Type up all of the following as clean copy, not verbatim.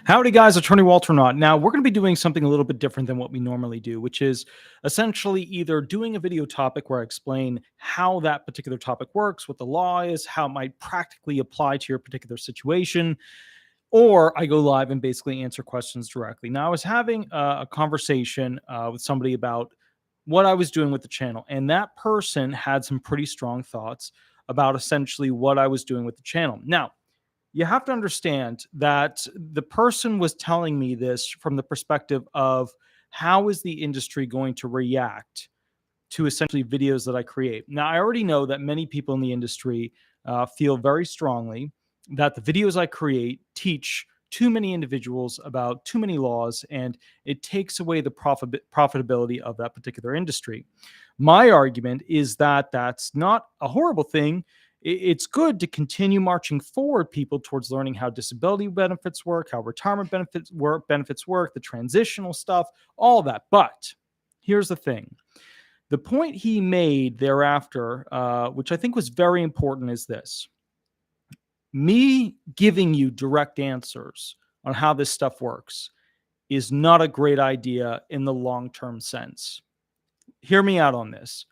Howdy, guys. Attorney Walter Hnot. Now, we're going to be doing something a little bit different than what we normally do, which is essentially either doing a video topic where I explain how that particular topic works, what the law is, how it might practically apply to your particular situation, or I go live and basically answer questions directly. Now, I was having a conversation with somebody about what I was doing with the channel, and that person had some pretty strong thoughts about essentially what I was doing with the channel. Now, you have to understand that the person was telling me this from the perspective of how is the industry going to react to essentially videos that I create. Now, I already know that many people in the industry feel very strongly that the videos I create teach too many individuals about too many laws, and it takes away the profitability of that particular industry. My argument is that that's not a horrible thing. It's good to continue marching forward people towards learning how disability benefits work, how retirement benefits work, the transitional stuff, all that. But here's the thing. The point he made thereafter, which I think was very important, is this. Me giving you direct answers on how this stuff works is not a great idea in the long-term sense. Hear me out on this.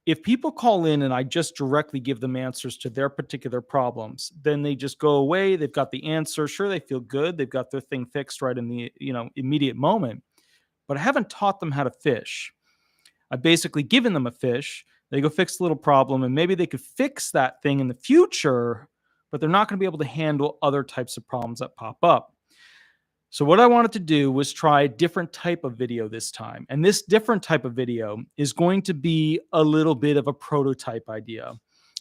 If people call in and I just directly give them answers to their particular problems, then they just go away. They've got the answer. Sure, they feel good. They've got their thing fixed right in the immediate moment. But I haven't taught them how to fish. I've basically given them a fish. They go fix the little problem, and maybe they could fix that thing in the future, but they're not going to be able to handle other types of problems that pop up. So what I wanted to do was try a different type of video this time. And this different type of video is going to be a little bit of a prototype idea.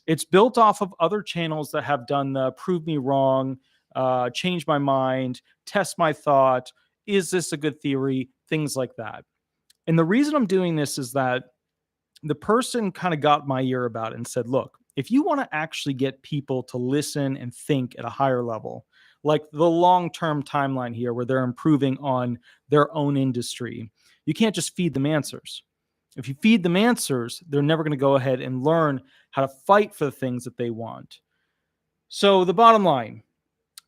It's built off of other channels that have done the prove me wrong, change my mind, test my thought, is this a good theory, things like that. And the reason I'm doing this is that the person kind of got my ear about it and said, look, if you want to actually get people to listen and think at a higher level, like the long-term timeline here where they're improving on their own industry, you can't just feed them answers. If you feed them answers, they're never going to go ahead and learn how to fight for the things that they want. So the bottom line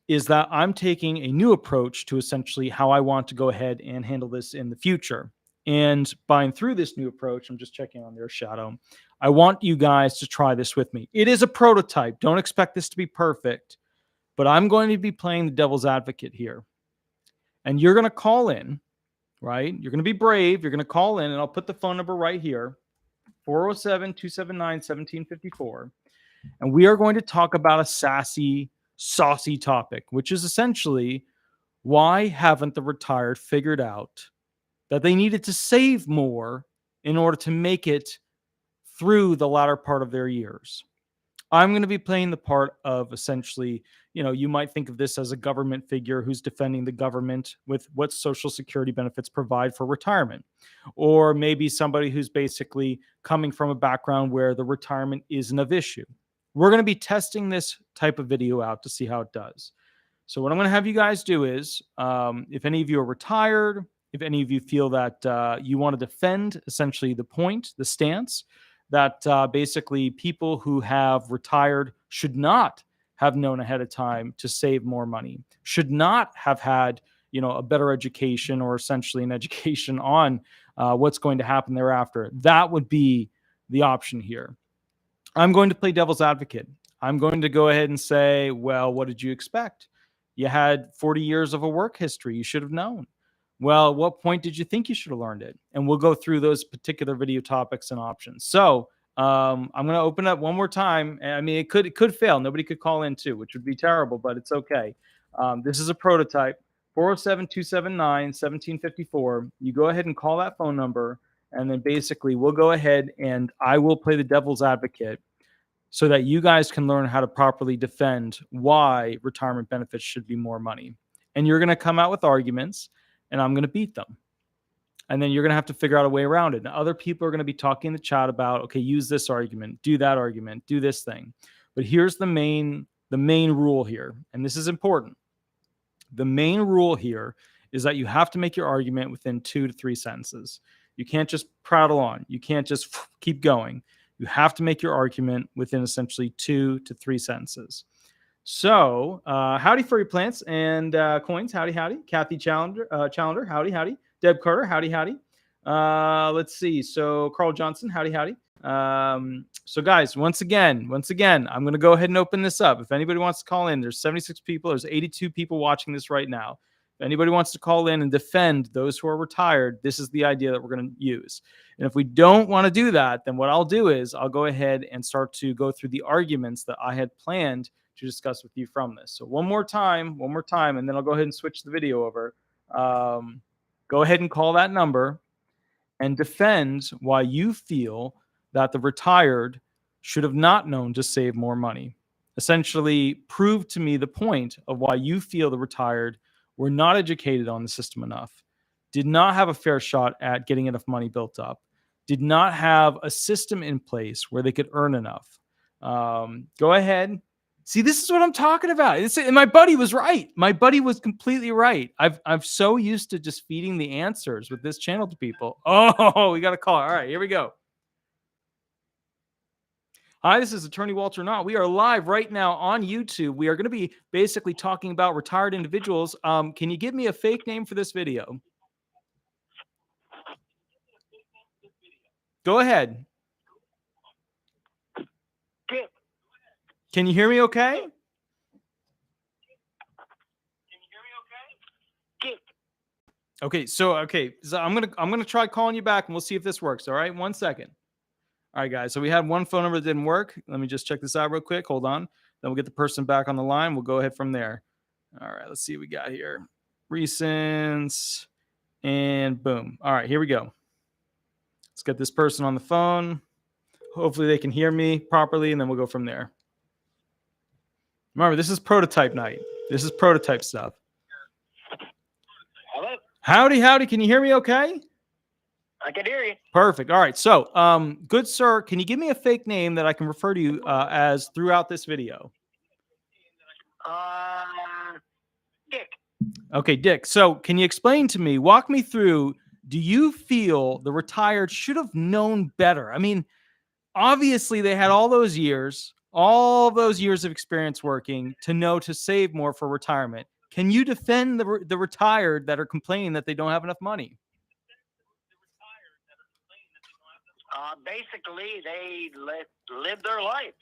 is that I'm taking a new approach to essentially how I want to go ahead and handle this in the future. And by through this new approach, I'm just checking on their shadow. I want you guys to try this with me. It is a prototype. Don't expect this to be perfect. But I'm going to be playing the devil's advocate here. And you're going to call in, right? You're going to be brave. You're going to call in, and I'll put the phone number right here, 407-279-1754. And we are going to talk about a saucy topic, which is essentially, why haven't the retired figured out that they needed to save more in order to make it through the latter part of their years? I'm going to be playing the part of essentially, you might think of this as a government figure who's defending the government with what Social Security benefits provide for retirement. Or maybe somebody who's basically coming from a background where the retirement isn't of issue. We're going to be testing this type of video out to see how it does. So what I'm going to have you guys do is, if any of you are retired, if any of you feel that you want to defend essentially the point, the stance, that basically people who have retired should not have known ahead of time to save more money, should not have had, a better education or essentially an education on what's going to happen thereafter. That would be the option here. I'm going to play devil's advocate. I'm going to go ahead and say, well, what did you expect? You had 40 years of a work history. You should have known. Well, at what point did you think you should have learned it? And we'll go through those particular video topics and options. So I'm going to open up one more time. I mean, it could fail. Nobody could call in too, which would be terrible, but it's okay. This is a prototype. 407-279-1754. You go ahead and call that phone number, and then basically we'll go ahead and I will play the devil's advocate so that you guys can learn how to properly defend why retirement benefits should be more money. And you're going to come out with arguments, and I'm going to beat them. And then you're going to have to figure out a way around it. Now, other people are going to be talking in the chat about, okay, use this argument, do that argument, do this thing. But here's the main rule here, and this is important. The main rule here is that you have to make your argument within 2 to 3 sentences. You can't just prattle on. You can't just keep going. You have to make your argument within essentially 2 to 3 sentences. So, howdy, furry plants and coins. Howdy, howdy. Kathy Challenger. Howdy, howdy. Deb Carter. Howdy, howdy. Let's see. So, Carl Johnson. Howdy, howdy. So, guys, once again, I'm going to go ahead and open this up. If anybody wants to call in, there's 76 people. There's 82 people watching this right now. If anybody wants to call in and defend those who are retired, this is the idea that we're going to use. And if we don't want to do that, then what I'll do is I'll go ahead and start to go through the arguments that I had planned to discuss with you from this. So one more time, and then I'll go ahead and switch the video over. Go ahead and call that number and defend why you feel that the retired should have not known to save more money. Essentially, prove to me the point of why you feel the retired were not educated on the system enough, did not have a fair shot at getting enough money built up, did not have a system in place where they could earn enough. Go ahead. See, this is what I'm talking about. And my buddy was right. My buddy was completely right. I'm so used to just feeding the answers with this channel to people. Oh, we got a call. All right, here we go. Hi, this is Attorney Walter Hnot. We are live right now on YouTube. We are going to be basically talking about retired individuals. Can you give me a fake name for this video? Go ahead. Can you hear me okay? Okay, so I'm gonna try calling you back and we'll see if this works. All right, 1 second. All right, guys. So we had one phone number that didn't work. Let me just check this out real quick. Hold on. Then we'll get the person back on the line. We'll go ahead from there. All right, let's see what we got here. Recents and boom. All right, here we go. Let's get this person on the phone. Hopefully they can hear me properly, and then we'll go from there. Remember, this is prototype night. This is prototype stuff. Hello? Howdy. Can you hear me okay? I can hear you. Perfect. All right. So, good sir, can you give me a fake name that I can refer to you as throughout this video? Dick. Okay, Dick. So, can you explain to me, walk me through, do you feel the retired should have known better? I mean, obviously they had all those years of experience working to know to save more for retirement. Can you defend the retired that are complaining that they don't have enough money? Basically, they live their lives.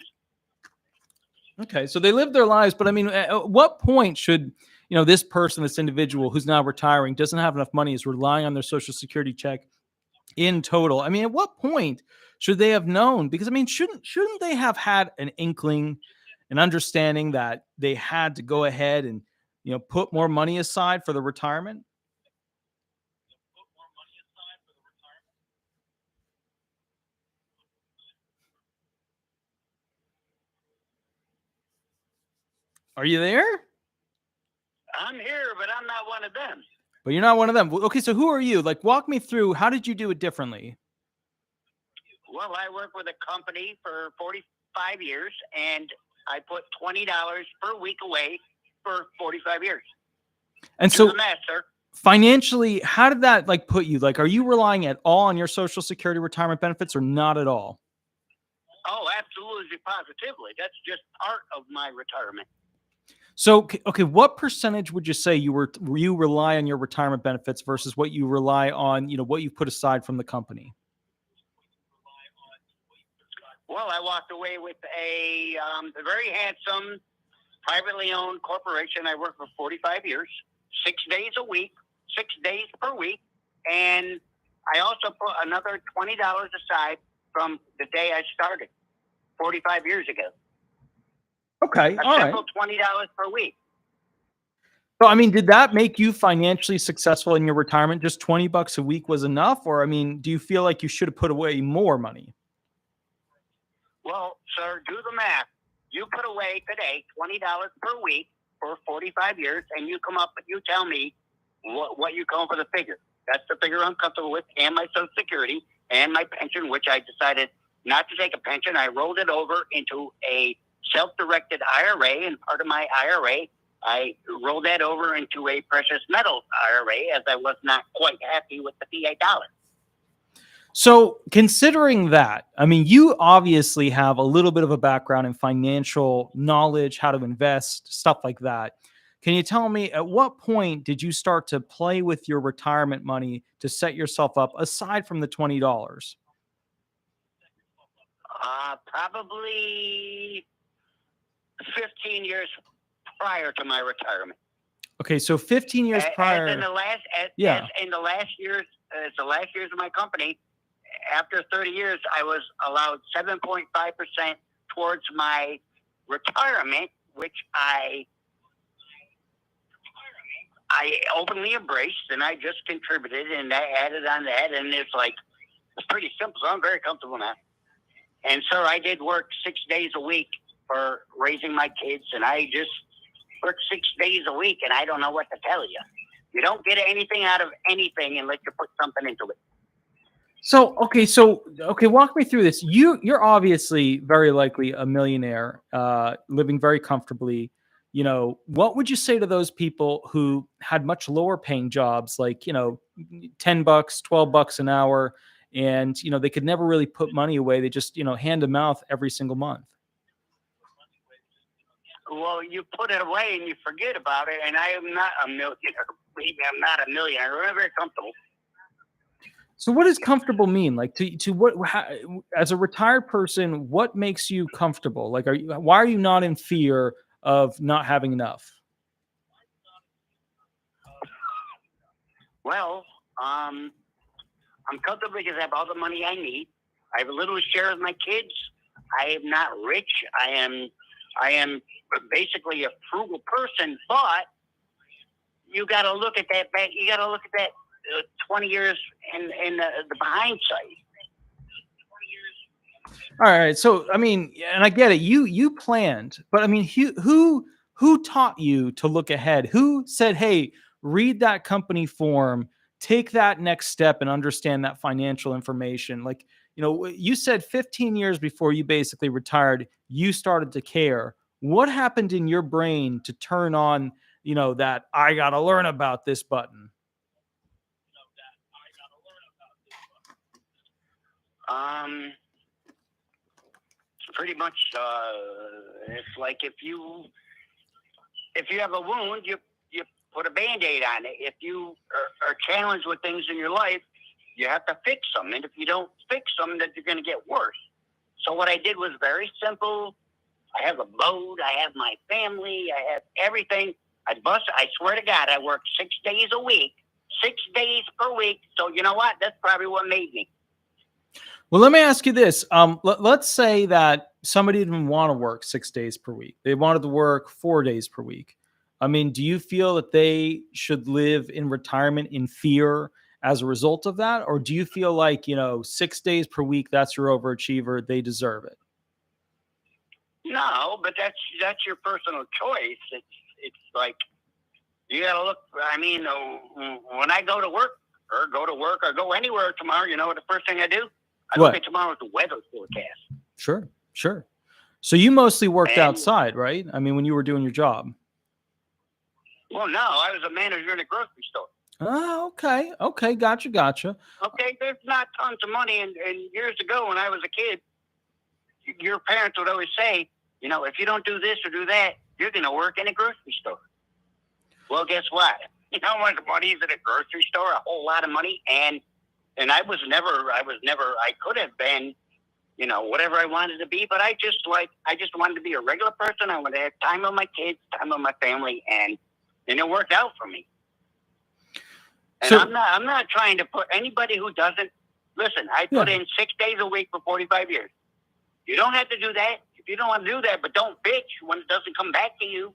Okay, so they live their lives, but I mean, at what point should, this person, this individual who's now retiring, doesn't have enough money, is relying on their Social Security check in total? I mean, at what point should they have known? Because I mean, shouldn't they have had an inkling, an understanding that they had to go ahead and put more money aside for the retirement? Are you there? I'm here, but I'm not one of them. But you're not one of them. Okay, so who are you? Like, walk me through. How did you do it differently? Well, I worked with a company for 45 years, and I put $20 per week away for 45 years. And so, do the math, sir. Financially, how did that put you? Like, are you relying at all on your Social Security retirement benefits, or not at all? Oh, absolutely, positively. That's just part of my retirement. So, okay, what percentage would you say you rely on your retirement benefits versus what you rely on, what you put aside from the company? Well, I walked away with a very handsome, privately owned corporation. I worked for 45 years, 6 days a week, 6 days per week, and I also put another $20 aside from the day I started 45 years ago. Okay, all right. $20 per week. So, I mean, did that make you financially successful in your retirement? Just $20 a week was enough? Or, I mean, do you feel like you should have put away more money? Well, sir, do the math. You put away today $20 per week for 45 years, and you tell me what you come for the figure. That's the figure I'm comfortable with, and my Social Security and my pension, which I decided not to take a pension. I rolled it over into a self-directed IRA, and part of my IRA, I rolled that over into a precious metals IRA, as I was not quite happy with the fiat dollar. So, considering that, I mean, you obviously have a little bit of a background in financial knowledge, how to invest, stuff like that. Can you tell me at what point did you start to play with your retirement money to set yourself up aside from the $20? Probably 15 years prior to my retirement. Okay, so 15 years prior. As in the last, Yeah. as in the last years, as the last years of my company, after 30 years, I was allowed 7.5% towards my retirement, which I openly embraced, and I just contributed, and I added on that, and it's pretty simple. So I'm very comfortable now. And sir, I did work 6 days a week for raising my kids, and I just worked 6 days a week, and I don't know what to tell you. You don't get anything out of anything unless you put something into it. So walk me through this. You're obviously very likely a millionaire, living very comfortably. You know, what would you say to those people who had much lower paying jobs, like, you know, $10, $12 an hour, and, you know, they could never really put money away. They just, you know, hand to mouth every single month. Well, you put it away and you forget about it, and I am not a millionaire. Believe me, I'm not a millionaire. I'm very comfortable. So what does comfortable mean? Like to what, how, as a retired person, what makes you comfortable? Like, why are you not in fear of not having enough? Well, I'm comfortable because I have all the money I need. I have a little share of my kids. I am not rich. I am basically a frugal person, but you got to look at that back. You got to look at that 20 years in the behind side. All right. So, I mean, and I get it. You planned, but I mean, who taught you to look ahead? Who said, "Hey, read that company form, take that next step, and understand that financial information"? Like, you know, you said 15 years before you basically retired, you started to care. What happened in your brain to turn on, you know, that I got to learn about this button? Pretty much, it's like if you have a wound, you put a Band-Aid on it. If you are challenged with things in your life, you have to fix them. And if you don't fix them, then you're going to get worse. So what I did was very simple. I have a boat. I have my family. I have everything. I swear to God, I work 6 days a week, 6 days per week. So you know what? That's probably what made me. Well, let me ask you this. Let's say that somebody didn't want to work 6 days per week. They wanted to work 4 days per week. I mean, do you feel that they should live in retirement in fear as a result of that? Or do you feel like, you know, 6 days per week, that's your overachiever, they deserve it? No, but that's your personal choice. It's like you got to look. I mean, when I go to work or go anywhere tomorrow, you know what the first thing I do? I look at tomorrow's weather forecast. Sure. So you mostly worked outside, right? I mean, when you were doing your job. Well, no, I was a manager in a grocery store. Oh, okay. Gotcha. Okay, there's not tons of money. And years ago when I was a kid, your parents would always say, you know, if you don't do this or do that, you're going to work in a grocery store. Well, guess what? You know how much money is in a grocery store? A whole lot of money. And I could have been, you know, whatever I wanted to be, but I just wanted to be a regular person. I wanted to have time with my kids, time with my family, and it worked out for me. And so, I'm not trying to put anybody who doesn't listen. I put in 6 days a week for 45 years. You don't have to do that if you don't want to do that, but don't bitch when it doesn't come back to you.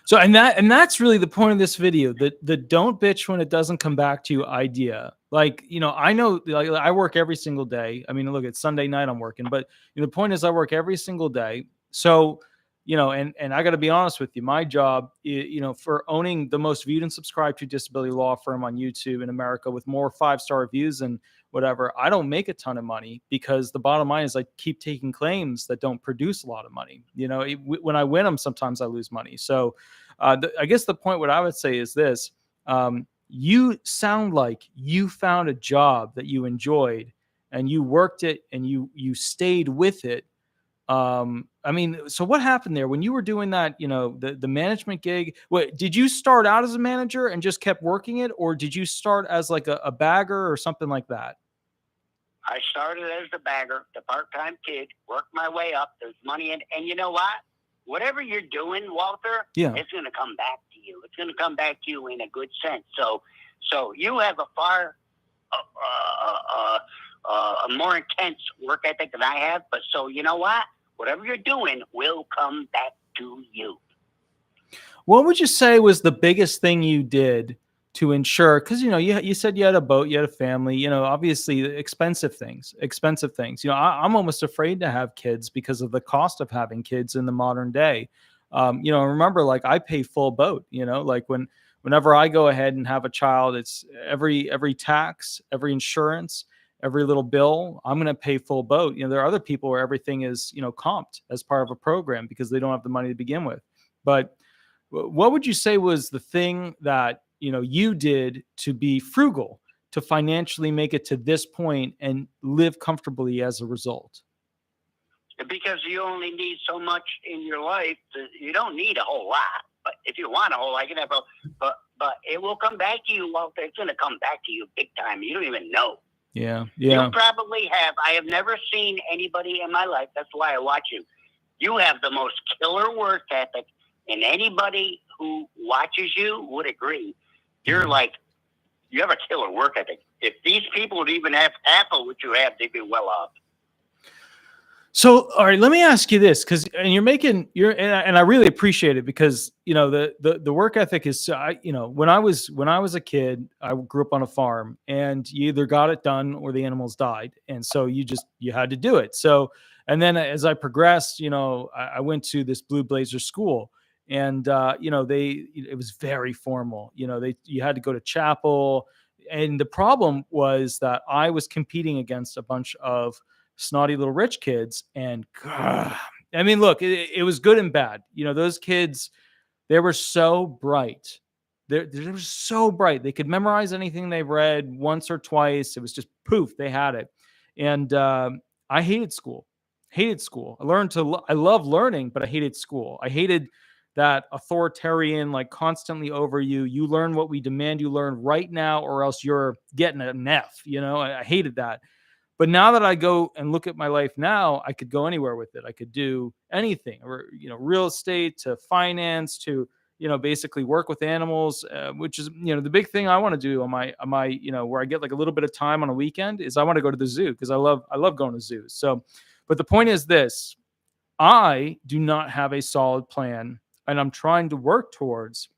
So, and that's really the point of this video, the don't bitch when it doesn't come back to you idea. Like, you know, I know, like, I work every single day. I mean, look, it's Sunday night I'm working, but you know, the point is I work every single day. So, you know, and I got to be honest with you, my job, you know, for owning the most viewed and subscribed to disability law firm on YouTube in America with more 5-star reviews and whatever, I don't make a ton of money because the bottom line is I keep taking claims that don't produce a lot of money. You know, when I win them, sometimes I lose money. So I guess the point, what I would say is this, you sound like you found a job that you enjoyed and you worked it and you stayed with it. I mean, so what happened there when you were doing that, the management gig? What, did you start out as a manager and just kept working it, or did you start as like a bagger or something like that? I started as the bagger, the part-time kid, worked my way up. There's money in, and you know what? Whatever you're doing, Walter, Yeah. it's going to come back to you. It's going to come back to you in a good sense. So you have a far a more intense work ethic than I have. But so you know what? Whatever you're doing will come back to you. What would you say was the biggest thing you did to ensure? Because you said you had a boat, you had a family. Obviously expensive things. I'm almost afraid to have kids because of the cost of having kids in the modern day. Remember, like, I pay full boat. Like whenever I go ahead and have a child, it's every tax, every insurance, every little bill, I'm going to pay full boat. There are other people where everything is, comped as part of a program because they don't have the money to begin with. But what would you say was the thing that, you did to be frugal, to financially make it to this point and live comfortably as a result? Because you only need so much in your life. You don't need a whole lot. But if you want a whole lot, you can have but it will come back to you, Walter. It's going to come back to you big time. You don't even know. Yeah. You probably have. I have never seen anybody in my life. That's why I watch you. You have the most killer work ethic, and anybody who watches you would agree. You're like, you have a killer work ethic. If these people would even have half of what you have, they'd be well off. So, all right, let me ask you this, and I really appreciate it, because the work ethic is, when I was a kid, I grew up on a farm, and you either got it done or the animals died, and so you had to do it. So, and then as I progressed, I went to this Blue Blazer school, and it was very formal. You had to go to chapel, and the problem was that I was competing against a bunch of snotty little rich kids, and I mean, look, it was good and bad. Those kids, they were so bright. They were so bright. They could memorize anything they read once or twice. It was just poof, they had it. And I hated school. I love learning, but I hated school. I hated that authoritarian, like, constantly over you. You learn what we demand you learn right now, or else you're getting an F. I hated that. But now that I go and look at my life now, I could go anywhere with it. I could do anything, or, real estate to finance to, basically work with animals, which is, the big thing I want to do on my, where I get like a little bit of time on a weekend, is I want to go to the zoo, because I love going to zoos. So, but the point is this: I do not have a solid plan, and I'm trying to work towards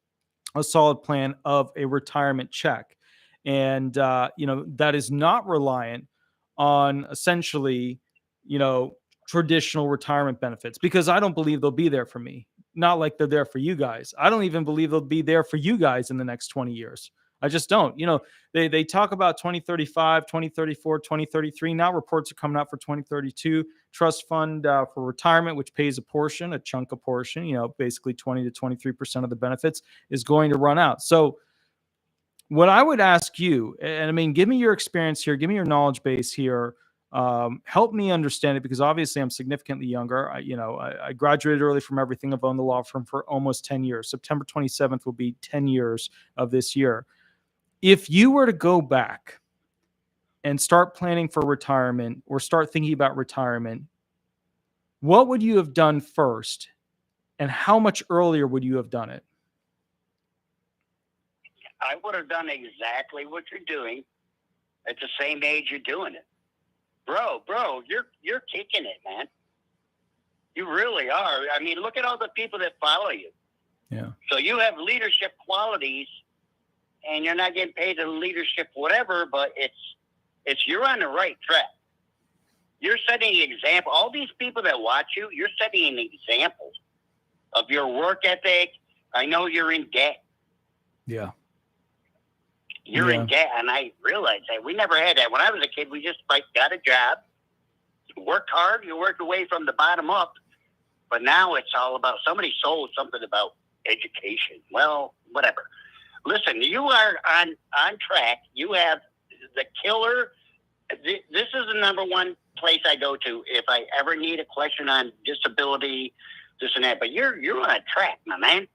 a solid plan of a retirement check. And, that is not reliant on essentially, traditional retirement benefits, because I don't believe they'll be there for me. Not like they're there for you guys. I don't even believe they'll be there for you guys in the next 20 years. I just don't. They talk about 2035, 2034, 2033. Now reports are coming out for 2032. Trust fund for retirement, which pays a chunk of portion, basically 20 to 23% of the benefits, is going to run out. So what I would ask you, and I mean, give me your experience here, give me your knowledge base here, help me understand it, because obviously I'm significantly younger. I graduated early from everything. I've owned the law firm for almost 10 years. September 27th will be 10 years of this year. If you were to go back and start planning for retirement, or start thinking about retirement, what would you have done first, and how much earlier would you have done it? I would have done exactly what you're doing at the same age you're doing it. Bro, you're kicking it, man. You really are. I mean, look at all the people that follow you. Yeah. So you have leadership qualities, and you're not getting paid the leadership whatever, but it's you're on the right track. You're setting an example. All these people that watch you, you're setting an example of your work ethic. I know you're in debt. Yeah. You're in debt, and I realized that. We never had that. When I was a kid, we just got a job, worked hard, you worked away from the bottom up. But now it's all about, somebody sold something about education. Well, whatever. Listen, you are on track. You have the killer This is the number one place I go to if I ever need a question on disability, this and that. But you're on a track, my man.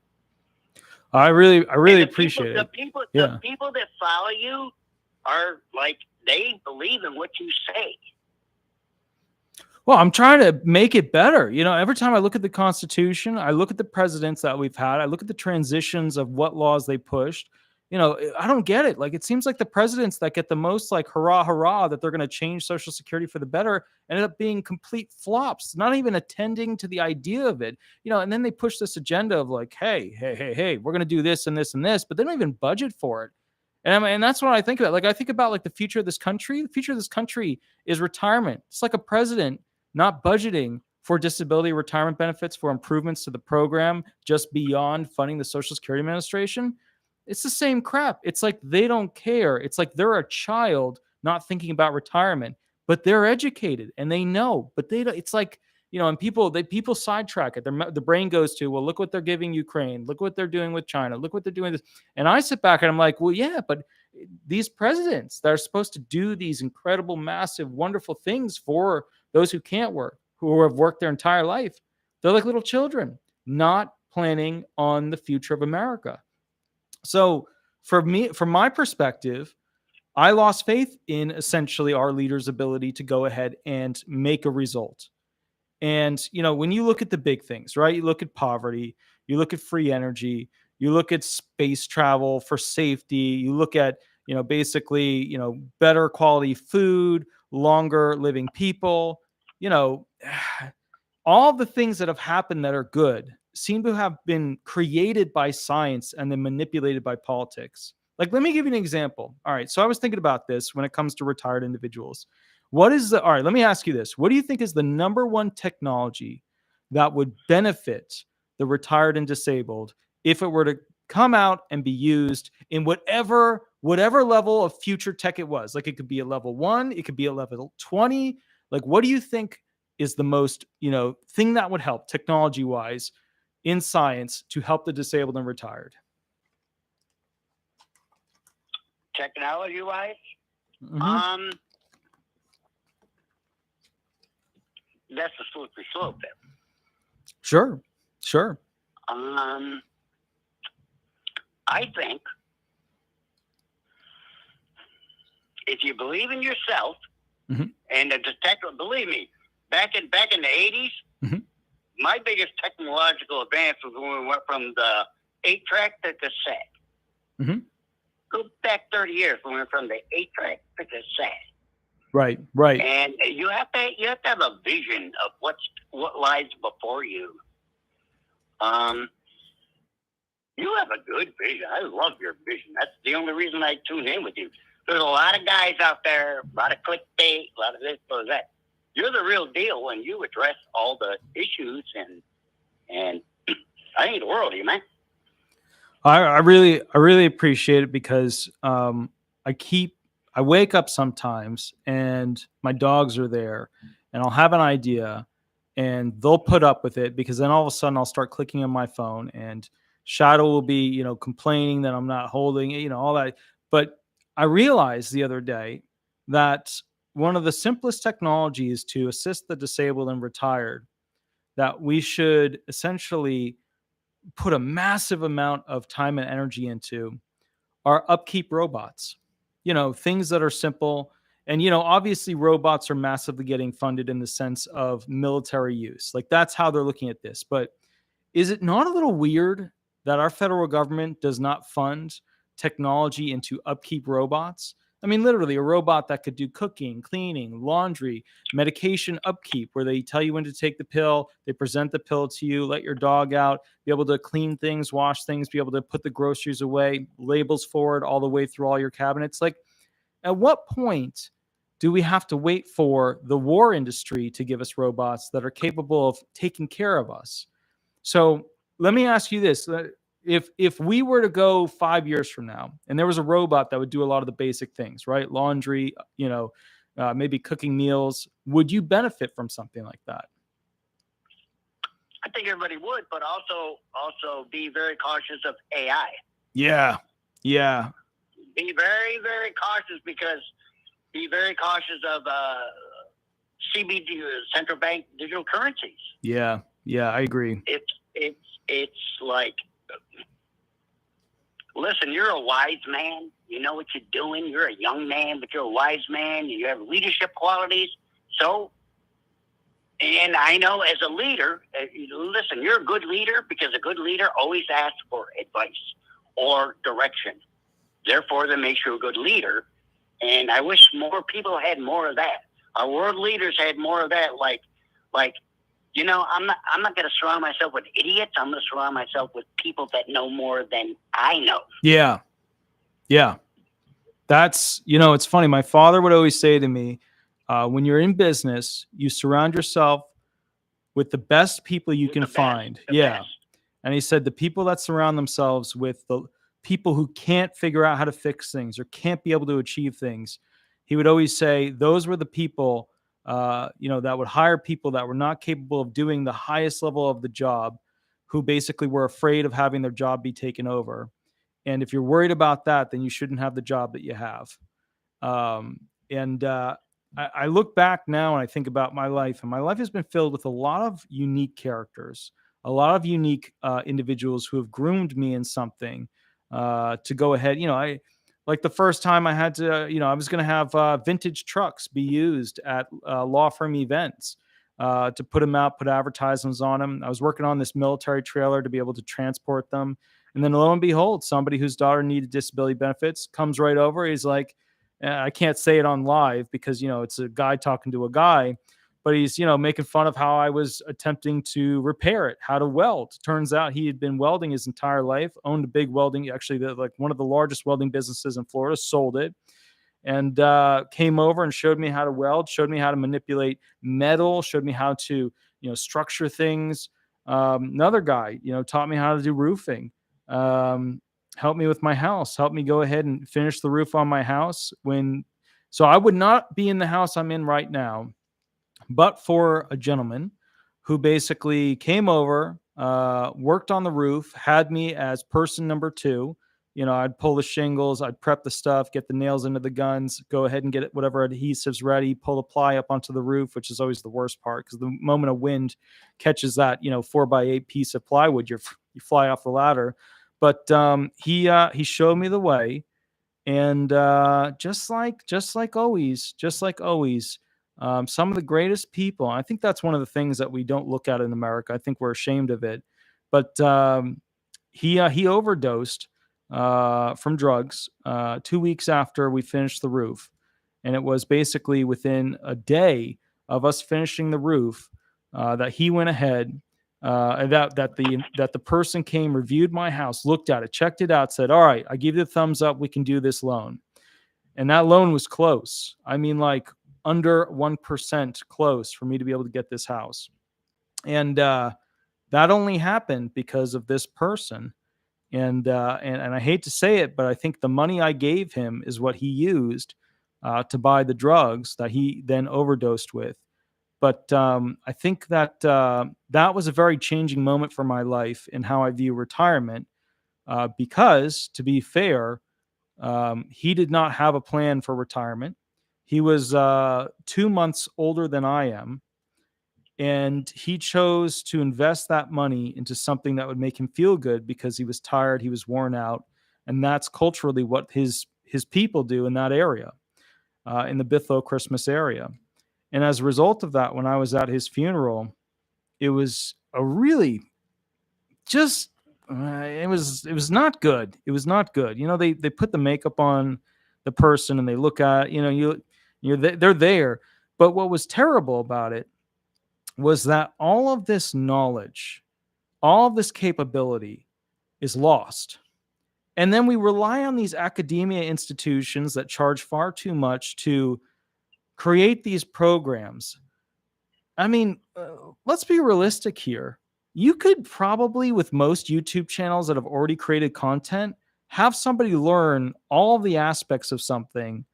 I really appreciate it. The people that follow you are like, they believe in what you say. Well, I'm trying to make it better. You know, every time I look at the Constitution, I look at the presidents that we've had, I look at the transitions of what laws they pushed. You know, I don't get it. Like, it seems like the presidents that get the most, like, hurrah, hurrah, that they're going to change Social Security for the better, ended up being complete flops, not even attending to the idea of it. You know, and then they push this agenda of like, hey, we're going to do this and this and this, but they don't even budget for it. And that's what I think about. Like, I think about like the future of this country. The future of this country is retirement. It's like a president not budgeting for disability retirement benefits, for improvements to the program just beyond funding the Social Security Administration. It's the same crap. It's like they don't care. It's like they're a child not thinking about retirement, but they're educated and they know, but they don't. It's like, you know, and people sidetrack it. The brain goes to, well, look what they're giving Ukraine. Look what they're doing with China. Look what they're doing this. And I sit back and I'm like, well, yeah, but these presidents that are supposed to do these incredible, massive, wonderful things for those who can't work, who have worked their entire life, they're like little children, not planning on the future of America. So for me, from my perspective, I lost faith in essentially our leaders' ability to go ahead and make a result. And, you know, when you look at the big things, right? You look at poverty, you look at free energy, you look at space travel for safety, you look at, you know, basically, you know, better quality food, longer living people, you know, all the things that have happened that are good seem to have been created by science and then manipulated by politics. Like, let me give you an example. All right. So I was thinking about this when it comes to retired individuals. All right, let me ask you this. What do you think is the number one technology that would benefit the retired and disabled if it were to come out and be used in whatever level of future tech it was? Like, it could be a level 1, it could be a level 20. Like, what do you think is the most, you know, thing that would help technology wise in science to help the disabled and retired? Technology wise? Mm-hmm. That's a slippery slope there. Sure. I think if you believe in yourself, mm-hmm. and the detective, believe me, back in the 80s, mm-hmm. my biggest technological advance was when we went from the 8-track to cassette. Mm-hmm. Go back 30 years when we went from the 8-track to cassette. Right. And you have to have a vision of what lies before you. You have a good vision. I love your vision. That's the only reason I tune in with you. There's a lot of guys out there, a lot of clickbait, a lot of this, a lot of that. You're the real deal when you address all the issues, and I think the world of you, man. I really appreciate it because I wake up sometimes and my dogs are there and I'll have an idea and they'll put up with it because then all of a sudden I'll start clicking on my phone and Shadow will be, you know, complaining that I'm not holding it, you know, all that. But I realized the other day that one of the simplest technologies to assist the disabled and retired that we should essentially put a massive amount of time and energy into are upkeep robots. You know, things that are simple. And, you know, obviously robots are massively getting funded in the sense of military use. Like, that's how they're looking at this. But is it not a little weird that our federal government does not fund technology into upkeep robots? I mean, literally a robot that could do cooking, cleaning, laundry, medication upkeep, where they tell you when to take the pill, they present the pill to you, let your dog out, be able to clean things, wash things, be able to put the groceries away, labels forward all the way through all your cabinets. Like, at what point do we have to wait for the war industry to give us robots that are capable of taking care of us? So let me ask you this. If we were to go 5 years from now and there was a robot that would do a lot of the basic things, right? Laundry, you know, maybe cooking meals, would you benefit from something like that? I think everybody would, but also be very cautious of AI. Yeah. Be very, very cautious because be very cautious of CBD, central bank digital currencies. Yeah, I agree. It's like, listen, you're a wise man. You know what you're doing. You're a young man, but you're a wise man. You have leadership qualities. So, and I know as a leader, listen, you're a good leader because a good leader always asks for advice or direction. Therefore, that makes you a good leader. And I wish more people had more of that. Our world leaders had more of that. Like, you know, I'm not going to surround myself with idiots. I'm going to surround myself with people that know more than I know. Yeah. That's, you know, it's funny. My father would always say to me, when you're in business, you surround yourself with the best people you can find. Yeah. Best. And he said the people that surround themselves with the people who can't figure out how to fix things or can't be able to achieve things, he would always say those were the people, you know, that would hire people that were not capable of doing the highest level of the job, who basically were afraid of having their job be taken over. And if you're worried about that, then you shouldn't have the job that you have. And I look back now and I think about my life, and my life has been filled with a lot of unique characters, a lot of unique individuals who have groomed me in something to go ahead. You know, I like the first time I had to, you know, I was going to have vintage trucks be used at law firm events to put them out, put advertisements on them. I was working on this military trailer to be able to transport them. And then lo and behold, somebody whose daughter needed disability benefits comes right over. He's like, I can't say it on live because, you know, it's a guy talking to a guy, but he's, you know, making fun of how I was attempting to repair it, how to weld. Turns out he had been welding his entire life, owned a big welding, actually like one of the largest welding businesses in Florida, sold it, and came over and showed me how to weld, showed me how to manipulate metal, showed me how to, you know, structure things. Another guy, you know, taught me how to do roofing. Helped me with my house, helped me go ahead and finish the roof on my house so I would not be in the house I'm in right now, but for a gentleman who basically came over, worked on the roof, had me as person number 2. You know, I'd pull the shingles, I'd prep the stuff, get the nails into the guns, go ahead and get whatever adhesives ready, pull the ply up onto the roof, which is always the worst part because the moment a wind catches that, you know, 4x8 piece of plywood, you fly off the ladder. But he showed me the way, and just like always, some of the greatest people. I think that's one of the things that we don't look at in America. I think we're ashamed of it. But he overdosed from drugs 2 weeks after we finished the roof, and it was basically within a day of us finishing the roof that he went ahead. And that the person came, reviewed my house, looked at it, checked it out, said, "All right, I give you the thumbs up. We can do this loan." And that loan was close. I mean, like under 1% close for me to be able to get this house. And that only happened because of this person. And I hate to say it, but I think the money I gave him is what he used to buy the drugs that he then overdosed with. But I think that that was a very changing moment for my life in how I view retirement, because, to be fair, he did not have a plan for retirement. He was 2 months older than I am, and he chose to invest that money into something that would make him feel good because he was tired, he was worn out, and that's culturally what his people do in that area, in the Bithlo Christmas area. And as a result of that, when I was at his funeral, it was a really just it was not good. It was not good. You know, they put the makeup on the person and they look at, you know, they're there. But what was terrible about it was that all of this knowledge, all of this capability is lost. And then we rely on these academia institutions that charge far too much to create these programs. I mean, let's be realistic here. You could probably, with most YouTube channels that have already created content, have somebody learn all the aspects of something,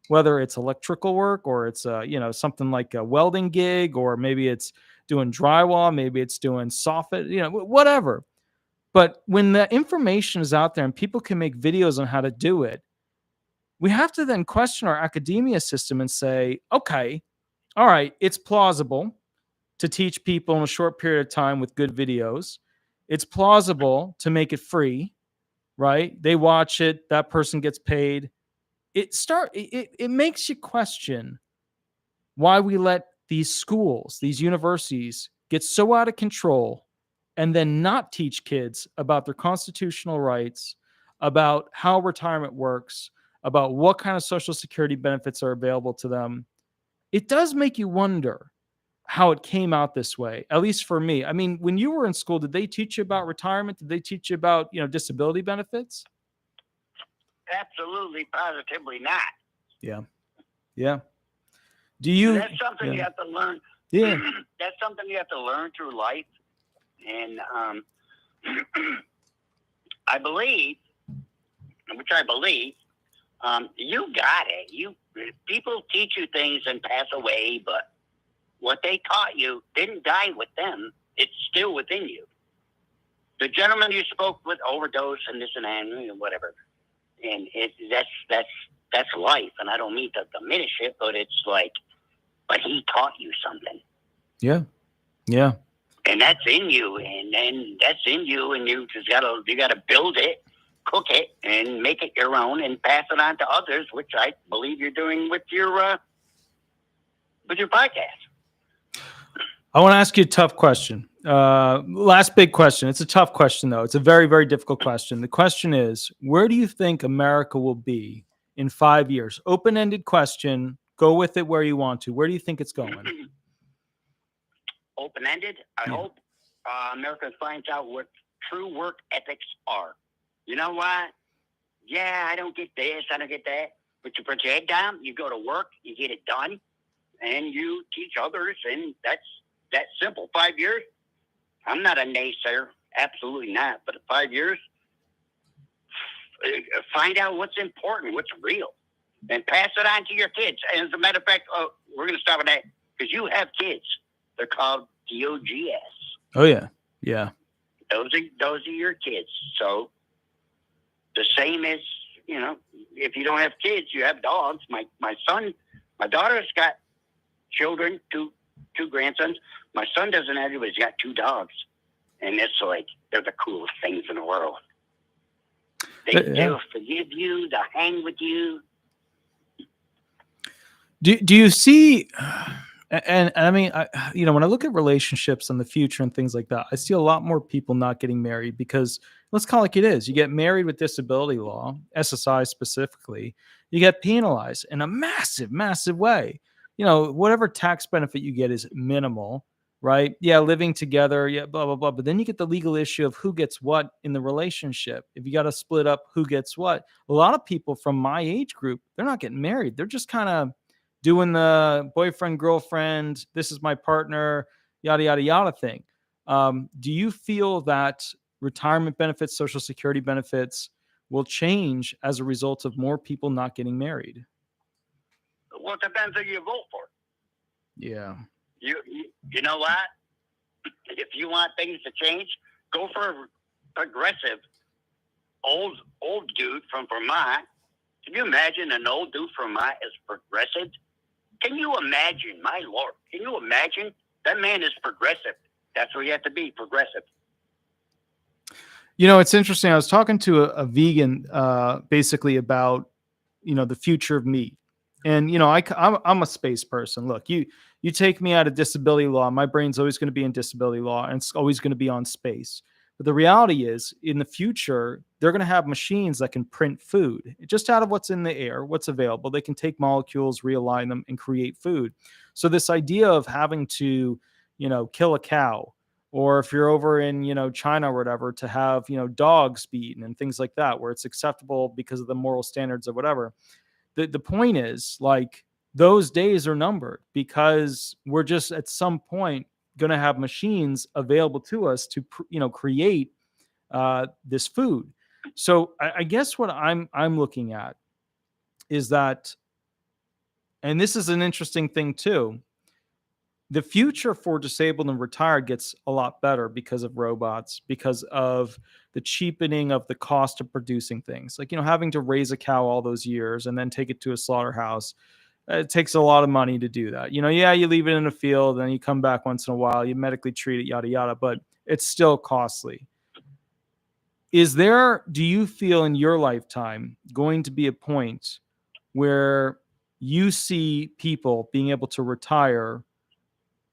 whether it's electrical work or it's you know, something like a welding gig, or maybe it's doing drywall, maybe it's doing soffit, you know, whatever. But when the information is out there and people can make videos on how to do it, we have to then question our academia system and say, okay, all right, it's plausible to teach people in a short period of time with good videos. It's plausible to make it free, right? They watch it, that person gets paid. It makes you question why we let these schools, these universities get so out of control and then not teach kids about their constitutional rights, about how retirement works, about what kind of social security benefits are available to them. It does make you wonder how it came out this way, at least for me. I mean, when you were in school, did they teach you about retirement? Did they teach you about, disability benefits? Absolutely, positively not. Yeah. Yeah. Do you? That's something you have to learn. Yeah. That's something you have to learn through life. And I believe, you got it. People teach you things and pass away, but what they taught you didn't die with them. It's still within you. The gentleman you spoke with overdose and this and that and whatever, and that's life. And I don't mean to diminish it, but it's like, but he taught you something. Yeah. Yeah. And that's in you, and you just gotta build it, cook it, and make it your own, and pass it on to others, which I believe you're doing with your podcast. I want to ask you a tough question. Last big question. It's a tough question, though. It's a very, very difficult question. The question is, where do you think America will be in 5 years? Open-ended question. Go with it where you want to. Where do you think it's going? Open-ended. I hope America finds out what true work ethics are. You know what? Yeah, I don't get this, I don't get that. But you put your head down, you go to work, you get it done, and you teach others, and that's simple. 5 years, I'm not a naysayer. Absolutely not. But in 5 years, find out what's important, what's real, and pass it on to your kids. And as a matter of fact, we're going to stop at that because you have kids. They're called DOGS. Oh, yeah. Yeah. Those are your kids. So the same as, if you don't have kids, you have dogs. My daughter's got children, two grandsons. My son doesn't have it, but he's got 2 dogs. And it's like, they're the coolest things in the world. They'll forgive you, they'll hang with you. Do you see, and I mean, when I look at relationships in the future and things like that, I see a lot more people not getting married because, let's call it like it is. You get married with disability law, SSI specifically, you get penalized in a massive, massive way. Whatever tax benefit you get is minimal, right? Yeah, living together, yeah, blah, blah, blah. But then you get the legal issue of who gets what in the relationship. If you got to split up who gets what. A lot of people from my age group, they're not getting married. They're just kind of doing the boyfriend, girlfriend, this is my partner, yada, yada, yada thing. Do you feel that retirement benefits, Social Security benefits will change as a result of more people not getting married? Well, it depends who you vote for. Yeah. You know what? If you want things to change, go for a progressive old dude from Vermont. Can you imagine an old dude from Vermont is progressive? Can you imagine, my Lord? Can you imagine? That man is progressive. That's what you have to be, progressive. It's interesting. I was talking to a vegan basically about, the future of meat. And, I'm a space person. Look, you take me out of disability law, my brain's always going to be in disability law, and it's always going to be on space. But the reality is, in the future, they're going to have machines that can print food just out of what's in the air, what's available. They can take molecules, realign them, and create food. So this idea of having to, kill a cow, or if you're over in, China or whatever, to have, dogs be eaten and things like that, where it's acceptable because of the moral standards or whatever. The point is, like, those days are numbered because we're just at some point going to have machines available to us to, create this food. So I guess what I'm looking at is that, and this is an interesting thing too, the future for disabled and retired gets a lot better because of robots, because of the cheapening of the cost of producing things. Like, having to raise a cow all those years and then take it to a slaughterhouse. It takes a lot of money to do that. Yeah, you leave it in a field and you come back once in a while, you medically treat it, yada, yada, but it's still costly. Do you feel in your lifetime going to be a point where you see people being able to retire,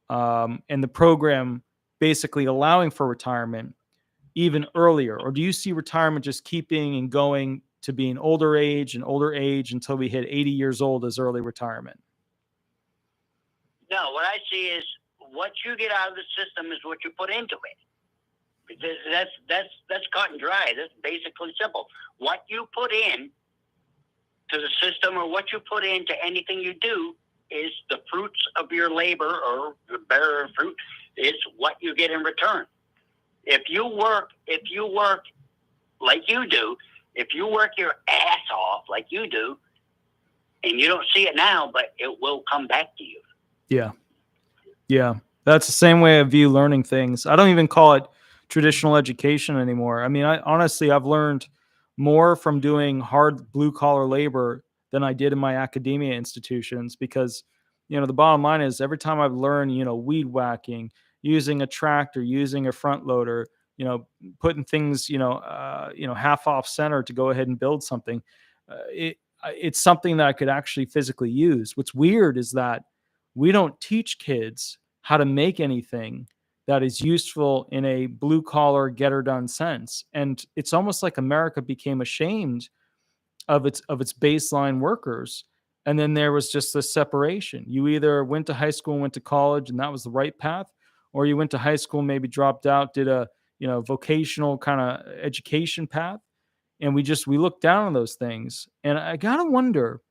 and the program basically allowing for retirement even earlier? Or do you see retirement just keeping and going to be an older age until we hit 80 years old as early retirement? No, what I see is what you get out of the system is what you put into it. That's cut and dry. That's basically simple. What you put in to the system, or what you put into anything you do, is the fruits of your labor, or the bearer of fruit is what you get in return. If you work like you do, if you work your ass off like you do, and you don't see it now, but it will come back to you. Yeah. Yeah. That's the same way I view learning things. I don't even call it traditional education anymore. I mean, I've learned more from doing hard blue collar labor than I did in my academia institutions, because, the bottom line is every time I've learned, weed whacking, using a tractor, using a front loader, putting things, half off center to go ahead and build something. It's something that I could actually physically use. What's weird is that we don't teach kids how to make anything that is useful in a blue collar get her done sense. And it's almost like America became ashamed of its baseline workers. And then there was just this separation. You either went to high school and went to college and that was the right path, or you went to high school, maybe dropped out, did a vocational kind of education path. And we looked down on those things. And I gotta wonder,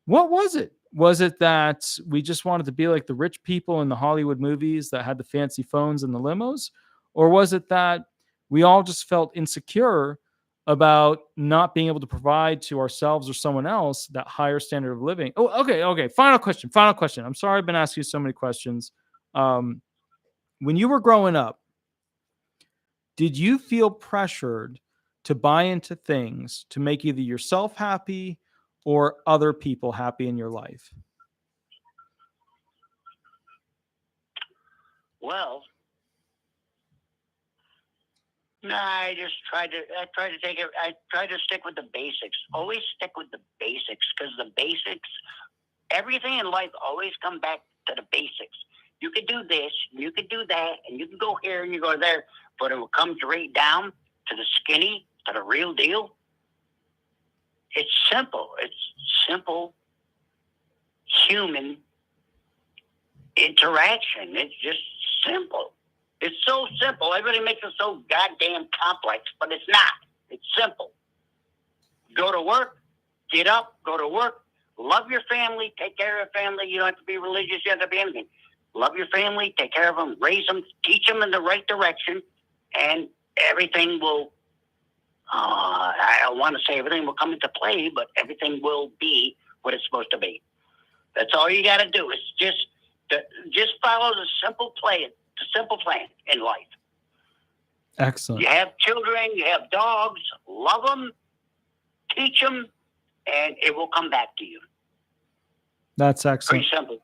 what was it? Was it that we just wanted to be like the rich people in the Hollywood movies that had the fancy phones and the limos? Or was it that we all just felt insecure about not being able to provide to ourselves or someone else that higher standard of living? Oh, okay. Final question. I'm sorry I've been asking you so many questions. When you were growing up, did you feel pressured to buy into things to make either yourself happy or other people happy in your life? Well, no, I try to stick with the basics. Always stick with the basics, because the basics, everything in life always come back to the basics. You could do this, you could do that, and you can go here and you go there, but it will come straight down to the skinny, to the real deal. It's simple. It's simple human interaction. It's just simple. It's so simple. Everybody makes it so goddamn complex, but it's not. It's simple. Go to work, get up, go to work, love your family, take care of family. You don't have to be religious, you don't have to be anything. Love your family, take care of them, raise them, teach them in the right direction, and everything will, I don't want to say everything will come into play, but everything will be what it's supposed to be. That's all you got to do, is just follow the simple plan in life. Excellent. You have children, you have dogs, love them, teach them, and it will come back to you. That's excellent. Pretty simple.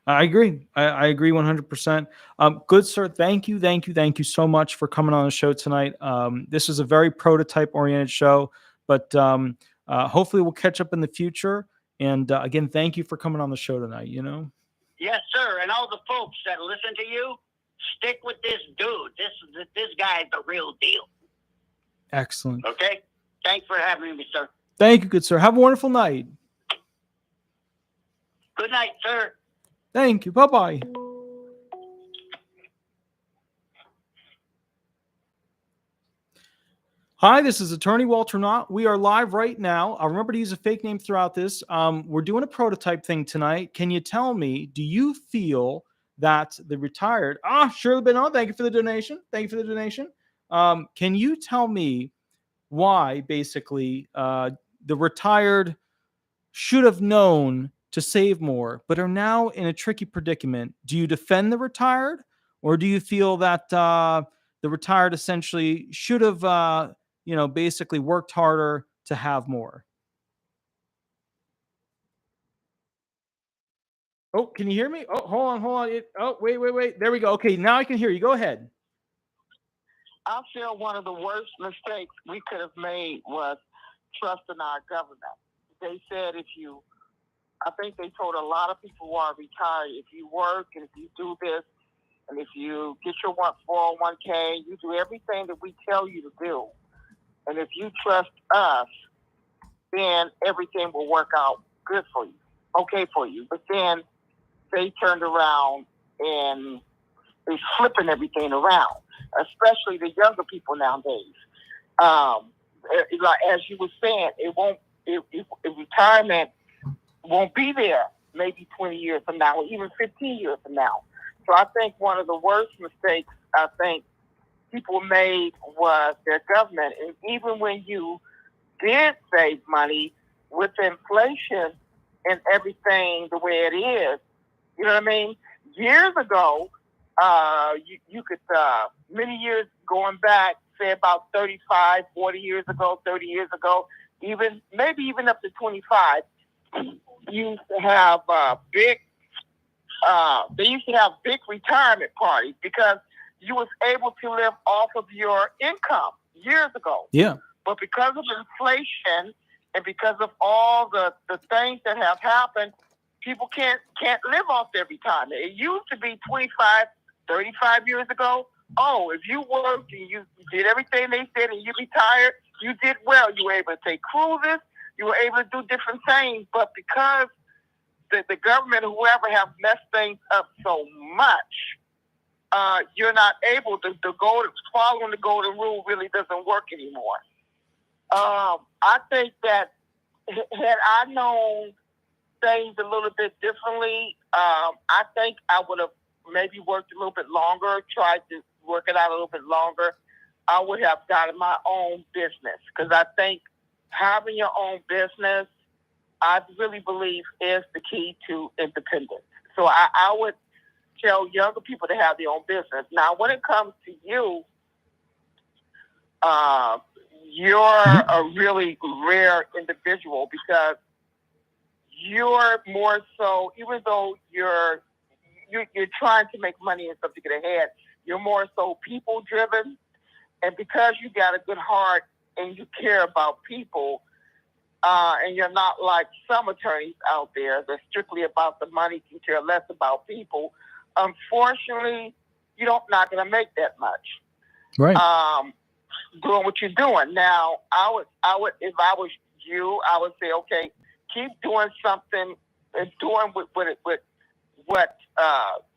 I agree. I agree 100%. Good sir. Thank you so much for coming on the show tonight. This was a very prototype oriented show, but hopefully we'll catch up in the future. And again, thank you for coming on the show tonight. Yes, sir. And all the folks that listen to you, stick with this dude. This guy is the real deal. Excellent. Okay. Thanks for having me, sir. Thank you, good sir. Have a wonderful night. Good night, sir. Thank you. Bye-bye. Hi, this is Attorney Walter Hnot. We are live right now. Remember to use a fake name throughout this. We're doing a prototype thing tonight. Can you tell me, do you feel that the retired... Shirley Benoit, thank you for the donation. Can you tell me why, basically, the retired should have known to save more, but are now in a tricky predicament. Do you defend the retired, or do you feel that the retired essentially should have, basically worked harder to have more? Oh, can you hear me? Oh, hold on. Wait. There we go. Okay, now I can hear you. Go ahead. I feel one of the worst mistakes we could have made was trusting our government. They said I think they told a lot of people who are retired, if you work and if you do this, and if you get your 401k, you do everything that we tell you to do. And if you trust us, then everything will work out good for you, okay for you. But then they turned around and they're flipping everything around, especially the younger people nowadays. Like as you were saying, retirement won't be there maybe 20 years from now, or even 15 years from now. So I think one of the worst mistakes I think people made was their government. And even when you did save money with inflation and everything the way it is, you know what I mean? Years ago, you could, many years going back, say about 35, 40 years ago, 30 years ago, maybe even up to 25, used to have they used to have big retirement parties because you was able to live off of your income years ago. Yeah. But because of inflation and because of all the things that have happened, people can't live off their retirement. It used to be 25, 35 years ago. Oh, if you worked and you did everything they said and you retired, you did well. You were able to take cruises. You were able to do different things. But because the government, whoever, have messed things up so much, you're not able to following the golden rule really doesn't work anymore. I think that had I known things a little bit differently, I think I would have maybe worked a little bit longer, tried to work it out a little bit longer. I would have gotten my own business, because I think having your own business, I really believe, is the key to independence. So I would tell younger people to have their own business. Now, when it comes to you, you're a really rare individual, because you're more so, even though you're trying to make money and stuff to get ahead, you're more so people driven. And because you got a good heart and you care about people, and you're not like some attorneys out there that's strictly about the money, can care less about people, unfortunately, you're not going to make that much. Right. Doing what you're doing. Now, I would, if I was you, I would say, okay, keep doing something and doing what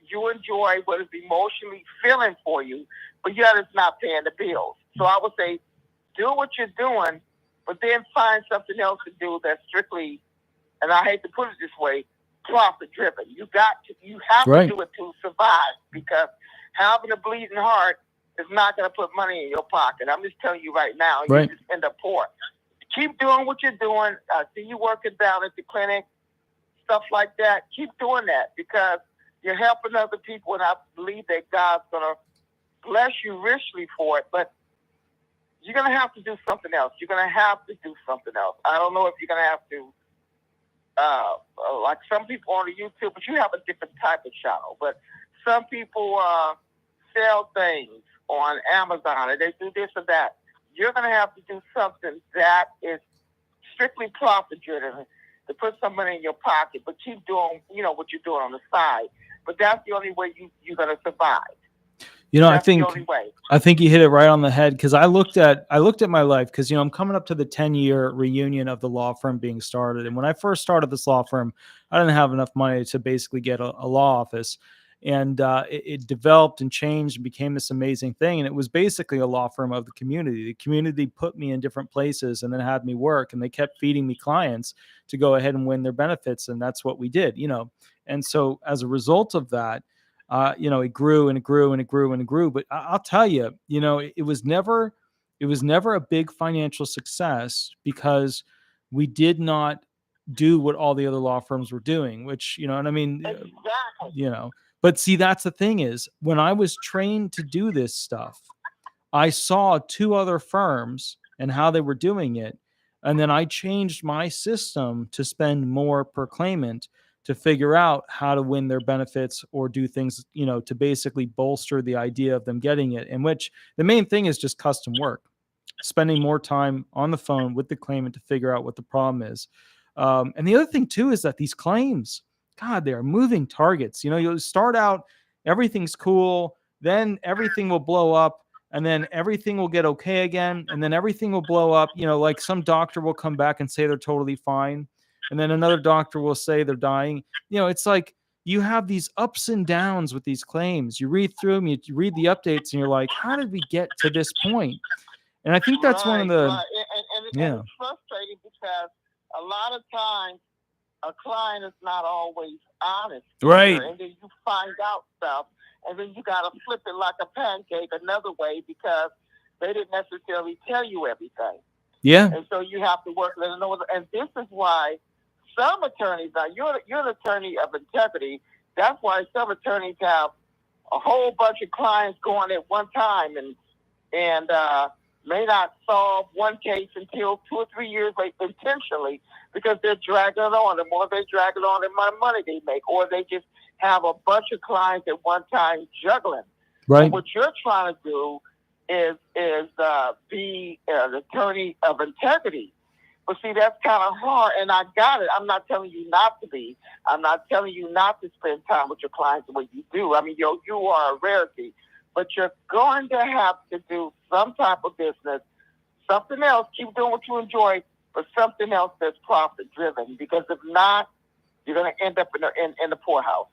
you enjoy, what is emotionally feeling for you, but yet it's not paying the bills. So I would say, do what you're doing, but then find something else to do that's strictly, and I hate to put it this way, profit driven. You have right. to do it to survive, because having a bleeding heart is not going to put money in your pocket. I'm just telling you right now, right. You just end up poor. Keep doing what you're doing. I see you working down at the clinic, stuff like that. Keep doing that, because you're helping other people, and I believe that God's going to bless you richly for it. But you're going to have to do something else. You're going to have to do something else. I don't know if you're going to have to, like some people on the YouTube, but you have a different type of channel. But some people sell things on Amazon, and they do this or that. You're going to have to do something that is strictly profit driven to put some money in your pocket, but keep doing, what you're doing on the side. But that's the only way you're going to survive. That's I think you hit it right on the head, because I looked at my life, because I'm coming up to the 10-year reunion of the law firm being started. And when I first started this law firm, I didn't have enough money to basically get a law office. And it developed and changed and became this amazing thing. And it was basically a law firm of the community. The community put me in different places and then had me work, and they kept feeding me clients to go ahead and win their benefits. And that's what we did, And so as a result of that, it grew and it grew and it grew and it grew. But I'll tell you, it was never a big financial success, because we did not do what all the other law firms were doing, which, and I mean, Exactly. but see, that's the thing is, when I was trained to do this stuff, I saw 2 other firms and how they were doing it. And then I changed my system to spend more per claimant to figure out how to win their benefits or do things, to basically bolster the idea of them getting it. In which the main thing is just custom work, spending more time on the phone with the claimant to figure out what the problem is. And the other thing too is that these claims, God, they are moving targets. You'll start out, everything's cool, then everything will blow up, and then everything will get okay again, and then everything will blow up. Like some doctor will come back and say they're totally fine, and then another doctor will say they're dying. It's like you have these ups and downs with these claims. You read through them, you read the updates, and you're like, how did we get to this point? And I think that's one of the and it's frustrating because a lot of times a client is not always honest, right? And then you find out stuff, and then you got to flip it like a pancake another way because they didn't necessarily tell you everything. Yeah. And so you have to work with another. And this is why some attorneys, now you're an attorney of integrity. That's why some attorneys have a whole bunch of clients going at one time and may not solve one case until 2 or 3 years later intentionally because they're dragging it on. The more they drag it on, the more money they make, or they just have a bunch of clients at one time juggling. Right. And what you're trying to do is be an attorney of integrity. But see, that's kind of hard, and I got it. I'm not telling you not to be. I'm not telling you not to spend time with your clients the way you do. I mean, you are a rarity. But you're going to have to do some type of business, something else. Keep doing what you enjoy, but something else that's profit-driven. Because if not, you're going to end up in the poorhouse.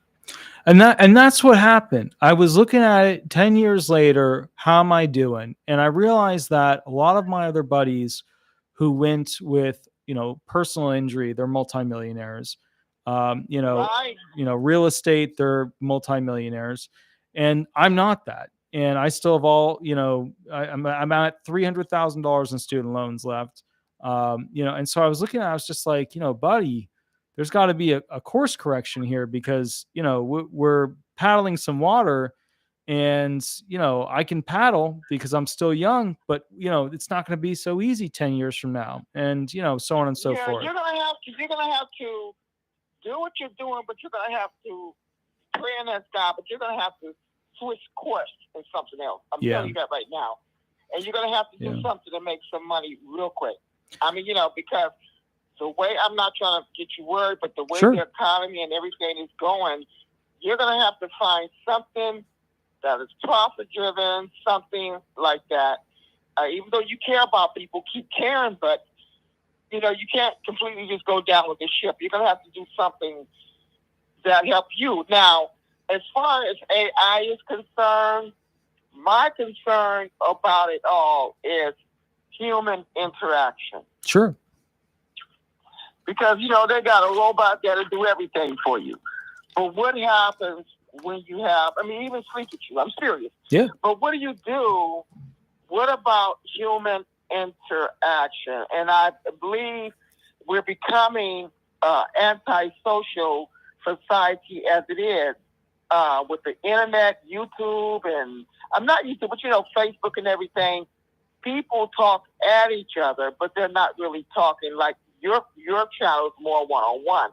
And that's what happened. I was looking at it 10 years later. How am I doing? And I realized that a lot of my other buddies who went with, personal injury, they're multimillionaires. Right. Real estate, they're multimillionaires. And I'm not that. And I still have all, I'm at $300,000 in student loans left. And so I was looking at it, I was just like, buddy, there's got to be a course correction here because, we're paddling some water and, I can paddle because I'm still young, but, it's not going to be so easy 10 years from now. And, so on and so forth. You're going to have to do what you're doing, but you're going to have to pray in that God, but you're going to have to switch course in something else. I'm telling you that right now. And you're going to have to do something to make some money real quick. I mean, because the way, I'm not trying to get you worried, but the way the economy and everything is going, you're going to have to find something that is profit-driven, something like that. Even though you care about people, keep caring, but, you can't completely just go down with the ship. You're going to have to do something that helps you. Now, as far as AI is concerned, my concern about it all is human interaction. Sure. Because, they got a robot that'll do everything for you. But what happens when you have, even sleep with you? I'm serious. Yeah. But what do you do? What about human interaction? And I believe we're becoming antisocial society as it is. With the internet, YouTube, and I'm not YouTube, but Facebook and everything, people talk at each other, but they're not really talking like your channel is more one-on-one.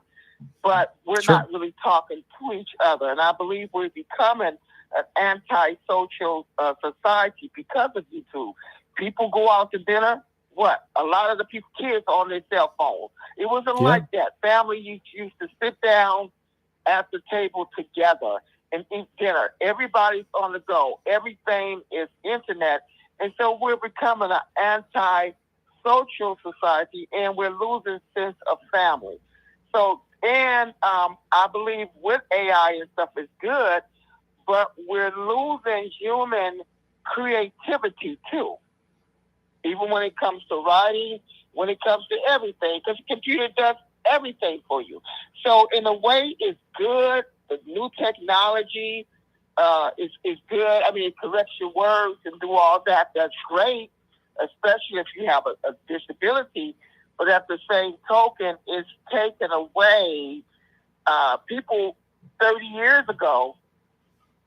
But we're not really talking to each other. And I believe we're becoming an antisocial society because of YouTube. People go out to dinner. What? A lot of the kids on their cell phones. It wasn't like that. Family used to sit down at the table together and eat dinner. Everybody's on the go. Everything is internet. And so we're becoming an anti-social society, and we're losing sense of family. So, and I believe with AI and stuff is good, but we're losing human creativity too. Even when it comes to writing, when it comes to everything, because the computer does everything for you. So in a way, it's good. The new technology is good. It corrects your words and do all that. That's great, especially if you have a disability. but at the same token, it's taken away. People 30 years ago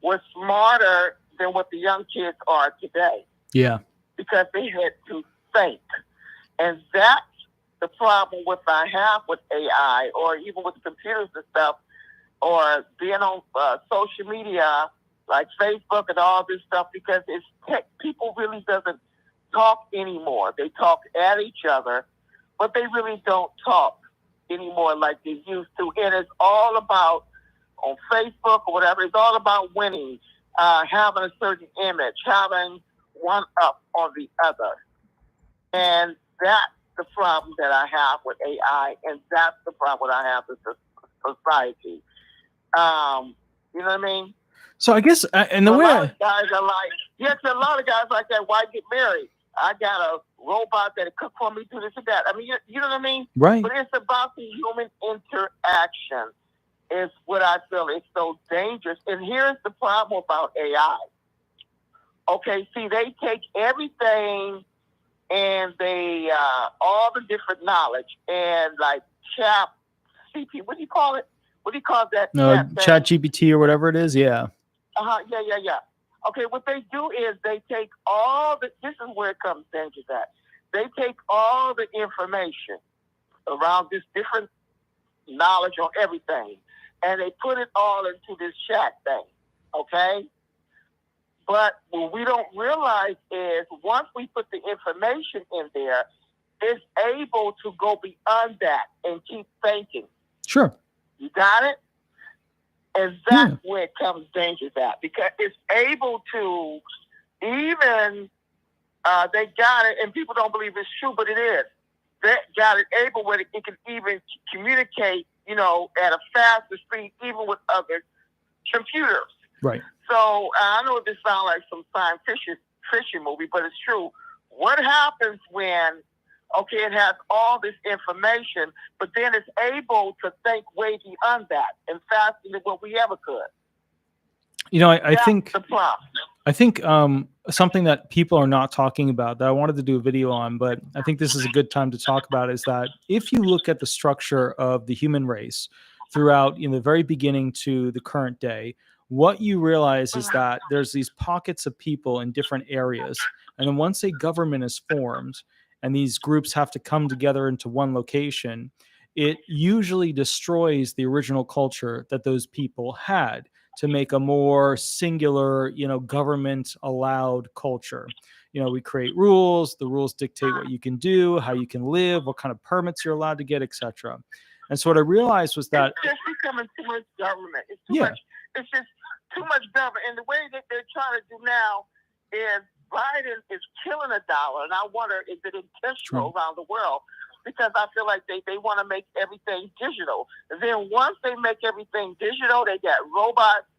were smarter than what the young kids are today. Yeah. Because they had to think. And that's the problem I have with AI, or even with computers and stuff, or being on social media like Facebook and all this stuff, because it's people really doesn't talk anymore. They talk at each other, but they really don't talk anymore like they used to. And it's all about, on Facebook or whatever, it's all about winning, having a certain image, having one up on the other. And that's the problem that I have with AI, and that's the problem that I have with society. You know what I mean? So I guess, and the a way lot of guys are like, yes, a lot of guys like that. Why get married? I got a robot that'll cook for me, do this and that. I mean, you know what I mean? Right. But it's about the human interaction is what I feel is so dangerous. And here's the problem about AI. Okay, see, they take everything and they, all the different knowledge and like CP, what do you call it? What do you call that? No, Chat GPT or whatever it is. Yeah. Yeah. Okay, what they do is they take all this is where it comes dangerous at. They take all the information around this different knowledge on everything, and they put it all into this chat thing, okay? But what we don't realize is once we put the information in there, it's able to go beyond that and keep thinking. Sure. You got it? And that's where it comes dangerous at, because it's able to even, they got it, and people don't believe it's true, but it is. They got it able where it can even communicate, you know, at a faster speed, even with other computers. Right. So I know this sounds like some science fiction movie, but it's true. What happens when, okay, it has all this information, but then it's able to think way beyond that and faster than what we ever could? You know, I think the problem. I think something that people are not talking about that I wanted to do a video on, but I think this is a good time to talk about, is that if you look at the structure of the human race throughout, you know, the very beginning to the current day, what you realize is that there's these pockets of people in different areas. And then once a government is formed and these groups have to come together into one location, it usually destroys the original culture that those people had to make a more singular, you know, government allowed culture. You know, we create rules, the rules dictate what you can do, how you can live, what kind of permits you're allowed to get, etc. And so what I realized was that it's just becoming too much government. It's too much. It's just too much government. And the way that they're trying to do now is Biden is killing a dollar. And I wonder, is it intentional around the world? Because I feel like they want to make everything digital. And then once they make everything digital, they got robots,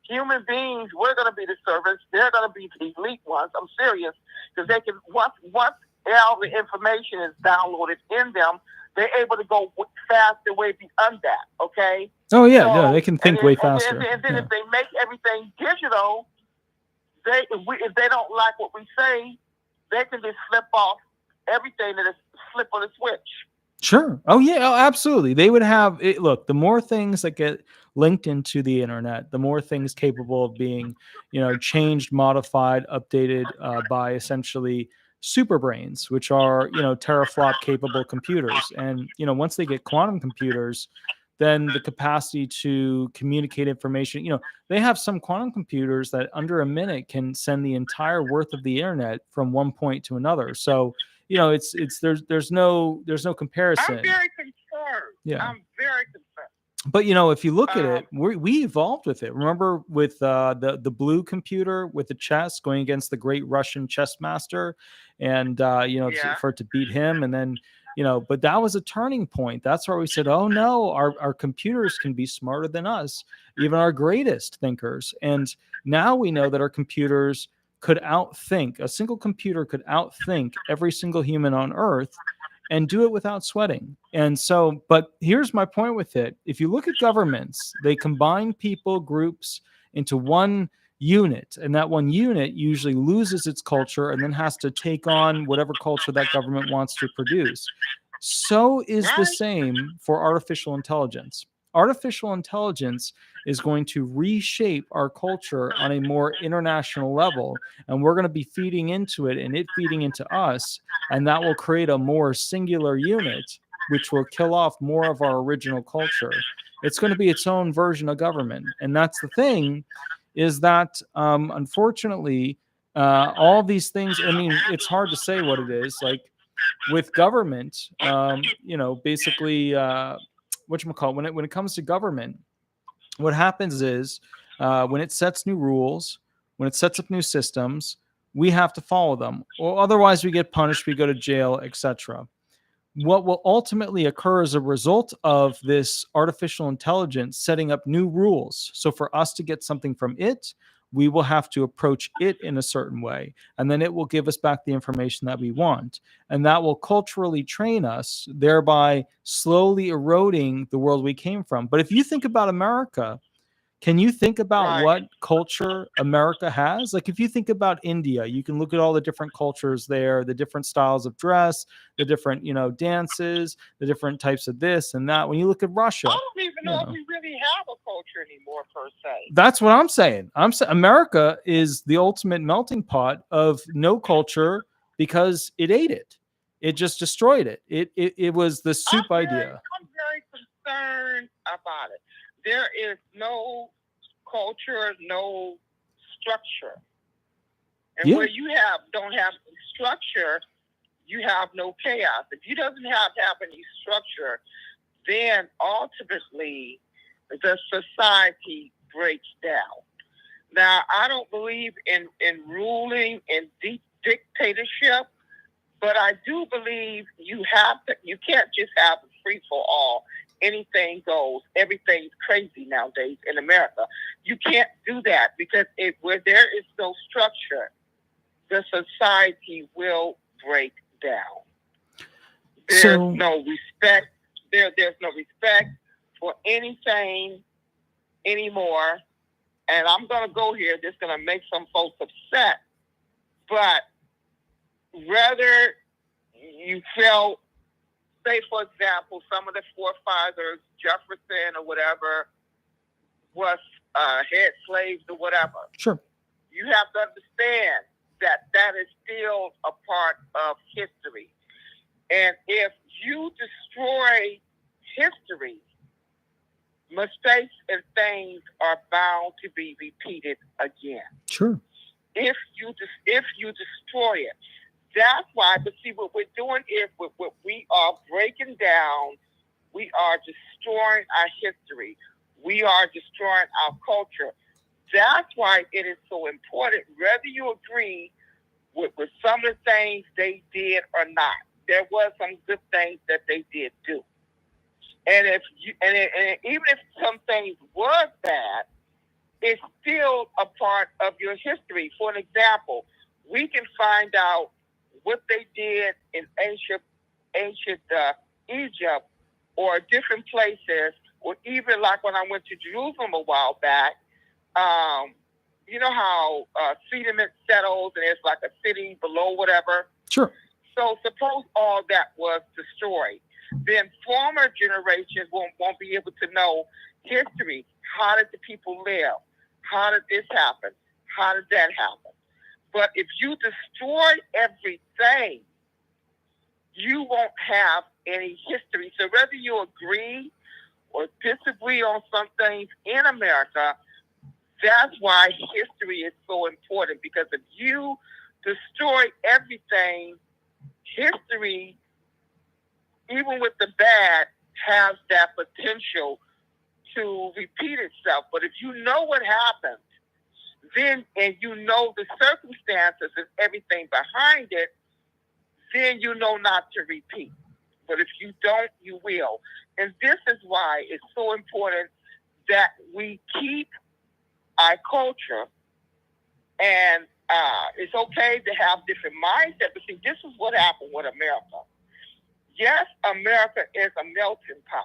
human beings. We're going to be the servants. They're going to be the elite ones. I'm serious. Because they can, once all the information is downloaded in them, they're able to go faster, way beyond that, okay? Oh, yeah, so, no, they can think way faster. And then if they make everything digital, if they don't like what we say, they can just flip off everything that is flip on a switch. Sure. Oh, yeah, oh, absolutely. They would have it. Look, the more things that get linked into the internet, the more things capable of being, you know, changed, modified, updated by essentially super brains, which are, you know, teraflop capable computers. And, you know, once they get quantum computers, then the capacity to communicate information, you know, they have some quantum computers that under a minute can send the entire worth of the internet from one point to another. So, you know, there's no comparison. I'm very concerned. Yeah. I'm very concerned. But, you know, if you look at it, we evolved with it. Remember with the blue computer with the chess going against the great Russian chess master and, you know, for it to beat him. And then, you know, but that was a turning point. That's where we said, oh, no, our computers can be smarter than us, even our greatest thinkers. And now we know that our computers could outthink, a single computer could outthink every single human on Earth and do it without sweating. And so, but here's my point with it. If you look at governments, they combine people, groups into one unit, and that one unit usually loses its culture and then has to take on whatever culture that government wants to produce. So is the Right? same for artificial intelligence. Artificial intelligence is going to reshape our culture on a more international level, and we're going to be feeding into it and it feeding into us, and that will create a more singular unit, which will kill off more of our original culture. It's going to be its own version of government, and that's the thing, is that unfortunately, all these things. I mean, it's hard to say what it is like with government, basically, whatchamacallit, when it comes to government, what happens is when it sets new rules, when it sets up new systems, we have to follow them, or otherwise we get punished, we go to jail, etc. What will ultimately occur as a result of this artificial intelligence setting up new rules. So for us to get something from it, we will have to approach it in a certain way. And then it will give us back the information that we want. And that will culturally train us, thereby slowly eroding the world we came from. But if you think about America, can you think about Right. what culture America has? Like, if you think about India, you can look at all the different cultures there, the different styles of dress, the different, dances, the different types of this and that. When you look at I Russia, don't even you know if know, we really have a culture anymore per se. that's what I'm saying. America is the ultimate melting pot of no culture because it ate it. It just destroyed it. It was the soup idea. I'm very concerned about it. There is no culture, no structure. And Yeah, where you don't have structure, you have no chaos. If you doesn't have any structure, then ultimately the society breaks down. Now, I don't believe in ruling and dictatorship, but I do believe you can't just have a free for all. Anything goes. Everything's crazy nowadays in America. You can't do that because where there is no structure, the society will break down. There's no respect. There's no respect for anything anymore. And I'm going to go here. This is going to make some folks upset. But whether you felt, say, for example, some of the forefathers, Jefferson or whatever, was head slaves or whatever. sure. You have to understand that is still a part of history. And if you destroy history, mistakes and things are bound to be repeated again. Sure. If you destroy it, that's why. But see, what we're doing is what we are breaking down. We are destroying our history. We are destroying our culture. That's why it is so important, whether you agree with some of the things they did or not. There was some good things that they did do. And even if some things were bad, it's still a part of your history. For an example, we can find out what they did in ancient Egypt or different places, or even like when I went to Jerusalem a while back. You know how sediment settles and it's like a city below whatever. Sure. So suppose all that was destroyed, then former generations won't be able to know history. How did the people live? How did this happen? How did that happen? But if you destroy everything, you won't have any history. So whether you agree or disagree on some things in America, that's why history is so important. Because if you destroy everything, history, even with the bad, has that potential to repeat itself. But if you know what happened, then, and you know the circumstances and everything behind it, then you know not to repeat. But if you don't, you will. And this is why it's so important that we keep our culture. And it's okay to have different mindsets. But see, this is what happened with America. Yes, America is a melting pot.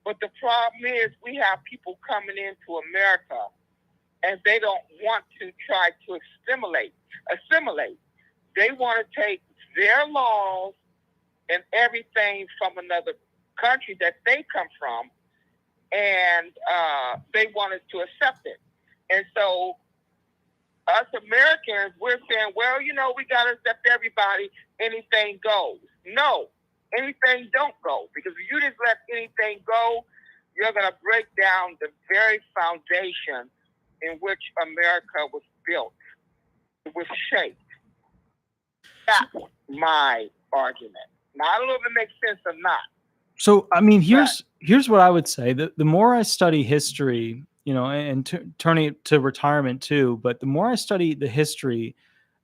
But the problem is we have people coming into America and they don't want to try to assimilate. They want to take their laws and everything from another country that they come from, and they wanted to accept it. And so us Americans, we're saying, well, we got to accept everybody. Anything goes. No, anything don't go. Because if you just let anything go, you're going to break down the very foundation in which America was built. It was shaped. That's my argument. Now, I don't know if it makes sense or not. So, I mean, here's what I would say. The more I study history, and turning it to retirement too, but the more I study the history,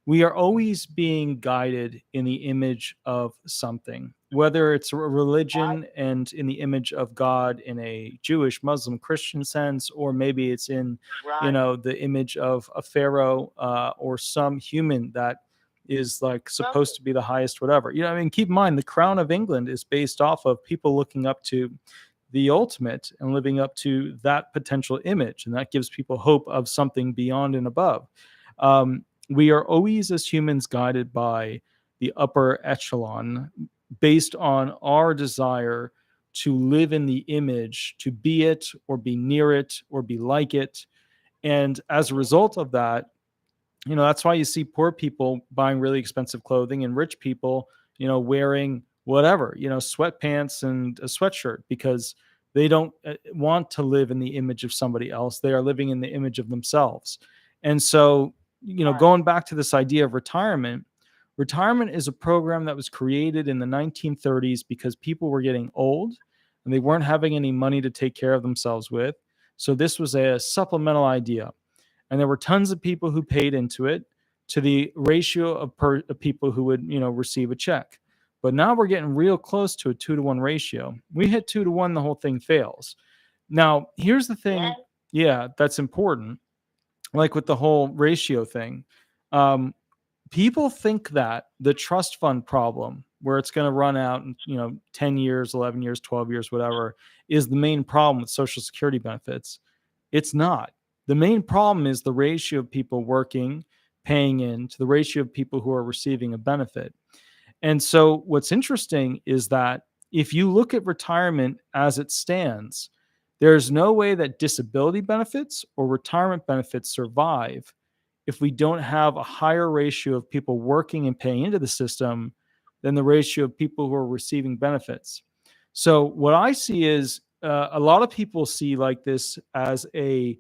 we are always being guided in the image of something, whether it's a religion and in the image of God in a Jewish, Muslim, Christian sense, or maybe it's in, the image of a pharaoh or some human that is like supposed to be the highest, whatever. Keep in mind, the crown of England is based off of people looking up to the ultimate and living up to that potential image. And that gives people hope of something beyond and above. We are always, as humans, guided by the upper echelon based on our desire to live in the image, to be it or be near it or be like it. And as a result of that, that's why you see poor people buying really expensive clothing and rich people, wearing whatever, sweatpants and a sweatshirt, because they don't want to live in the image of somebody else. They are living in the image of themselves. And so, going back to this idea of retirement is a program that was created in the 1930s because people were getting old and they weren't having any money to take care of themselves with. So this was a supplemental idea. And there were tons of people who paid into it to the ratio of people who would, receive a check. But now we're getting real close to a 2-to-1 ratio. We hit 2-to-1, the whole thing fails. Now, here's the thing. Yeah, that's important. Like with the whole ratio thing, people think that the trust fund problem, where it's going to run out in 10 years, 11 years, 12 years, whatever, is the main problem with Social Security benefits. It's not. The main problem is the ratio of people working, paying in, to the ratio of people who are receiving a benefit. And so what's interesting is that if you look at retirement as it stands, there's no way that disability benefits or retirement benefits survive if we don't have a higher ratio of people working and paying into the system than the ratio of people who are receiving benefits. So what I see is a lot of people see like this as the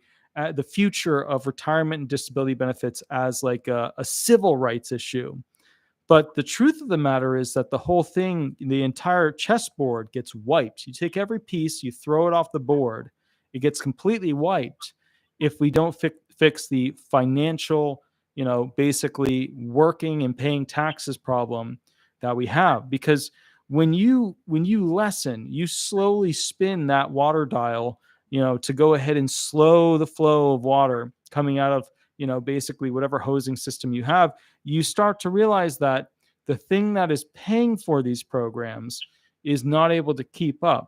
future of retirement and disability benefits as like a civil rights issue. But the truth of the matter is that the whole thing, the entire chessboard gets wiped. You take every piece, you throw it off the board, it gets completely wiped if we don't fix the financial, basically working and paying taxes problem that we have. Because when you lessen, you slowly spin that water dial, to go ahead and slow the flow of water coming out of, basically whatever hosing system you have, you start to realize that the thing that is paying for these programs is not able to keep up.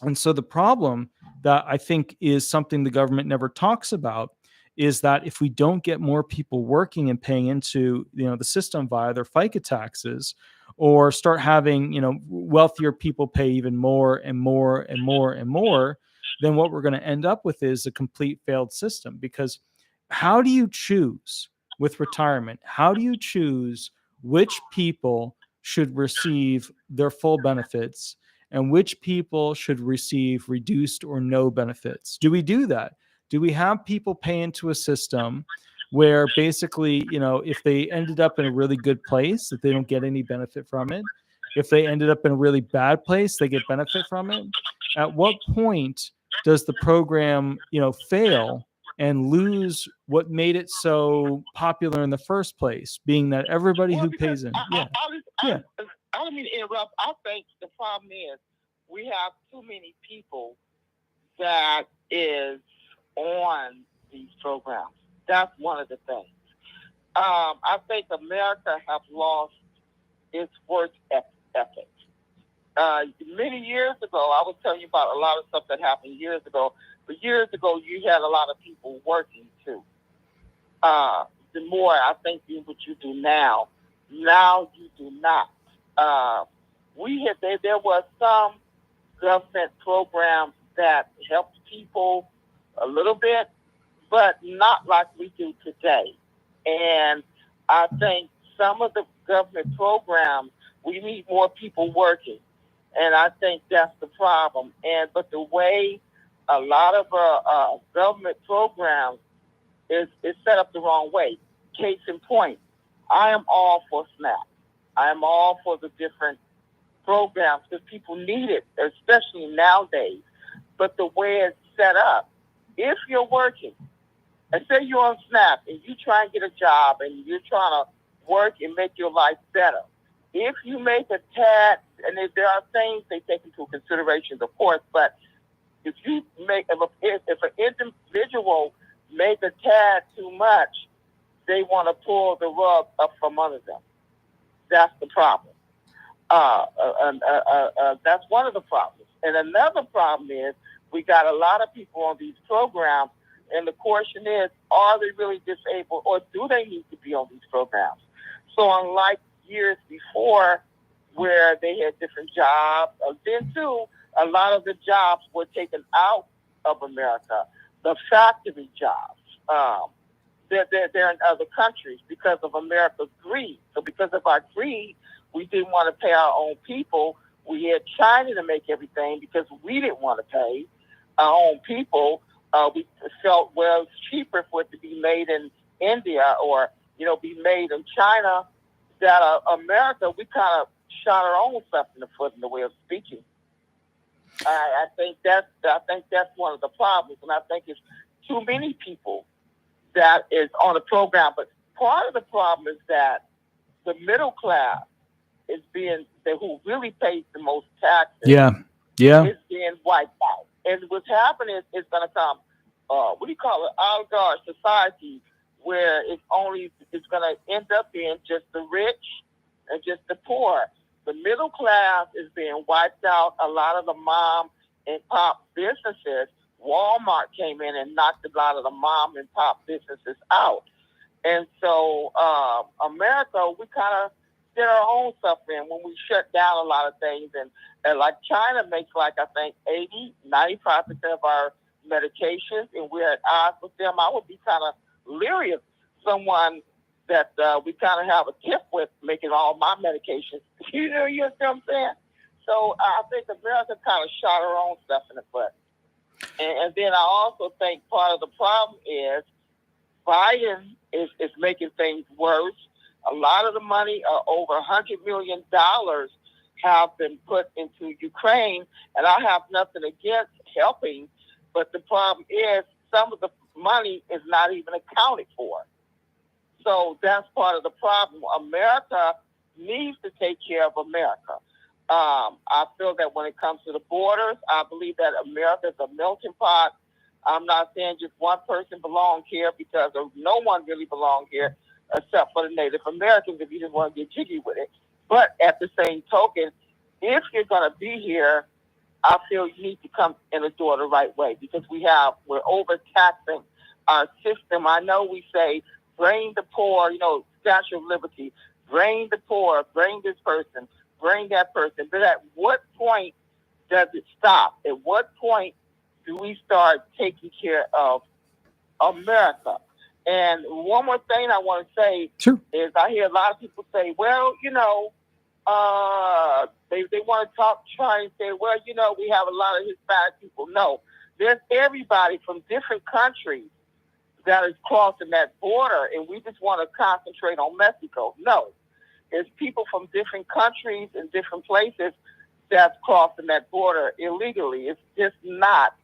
And so the problem that I think is something the government never talks about is that if we don't get more people working and paying into, the system via their FICA taxes, or start having, wealthier people pay even more and more and more and more, then what we're going to end up with is a complete failed system. Because how do you choose with retirement? How do you choose which people should receive their full benefits and which people should receive reduced or no benefits? Do we do that? Do we have people pay into a system where basically, if they ended up in a really good place, that they don't get any benefit from it? If they ended up in a really bad place, they get benefit from it? At what point does the program, fail and lose what made it so popular in the first place, being that everybody who pays in? I don't mean to interrupt. I think the problem is we have too many people that is on these programs. That's one of the things. I think America has lost its work ethic. Many years ago, I was telling you about a lot of stuff that happened years ago. But years ago, you had a lot of people working too. The more I think what you do now you do not. there was some government programs that helped people a little bit, but not like we do today. And I think some of the government programs, we need more people working. And I think that's the problem. But the way a lot of government programs is set up the wrong way. Case in point, I am all for SNAP. I am all for the different programs because people need it, especially nowadays. But the way it's set up, if you're working, and say you're on SNAP and you try and get a job and you're trying to work and make your life better, if you make a tad, and if there are things they take into consideration, of course, but if an individual make a tad too much, they want to pull the rug up from under them. That's the problem. That's one of the problems. And another problem is we got a lot of people on these programs, and the question is, are they really disabled, or do they need to be on these programs? So unlike years before where they had different jobs, then too, a lot of the jobs were taken out of America, the factory jobs. They're in other countries because of America's greed. So because of our greed, we didn't want to pay our own people. We had China to make everything because we didn't want to pay our own people. We felt, well, it's cheaper for it to be made in India or, be made in China. That America, we kind of shot our own self in the foot in the way of speaking. I think that's one of the problems, and I think it's too many people that is on the program. But part of the problem is that the middle class is who really pays the most taxes. Yeah. Is being wiped out, and what's happening is it's going to come. What do you call it? Oligarch society, where it's going to end up being just the rich and just the poor. The middle class is being wiped out. A lot of the mom and pop businesses, Walmart came in and knocked a lot of the mom and pop businesses out. And so America, we kind of did our own stuff in when we shut down a lot of things. And like China makes, I think, 95% of our medications, and we're at odds with them. I would be kind of leery of someone that we kind of have a tip with making all my medications. You know what I'm saying? So I think America kind of shot her own stuff in the foot. And then I also think part of the problem is Biden is making things worse. A lot of the money, over $100 million, have been put into Ukraine, and I have nothing against helping, but the problem is some of the money is not even accounted for. So that's part of the problem. America needs to take care of America. I feel that when it comes to the borders, I believe that America is a melting pot. I'm not saying just one person belongs here because no one really belongs here except for the Native Americans if you just want to get jiggy with it. But at the same token, if you're going to be here, I feel you need to come in the door the right way because we're overtaxing our system. I know we say, bring the poor, Statue of Liberty, bring the poor, bring this person, bring that person. But at what point does it stop? At what point do we start taking care of America? And one more thing I want to say is I hear a lot of people say, well, they want to try and say, well, we have a lot of Hispanic people. No, there's everybody from different countries that is crossing that border, and we just want to concentrate on Mexico. No, there's people from different countries and different places that's crossing that border illegally. It's just not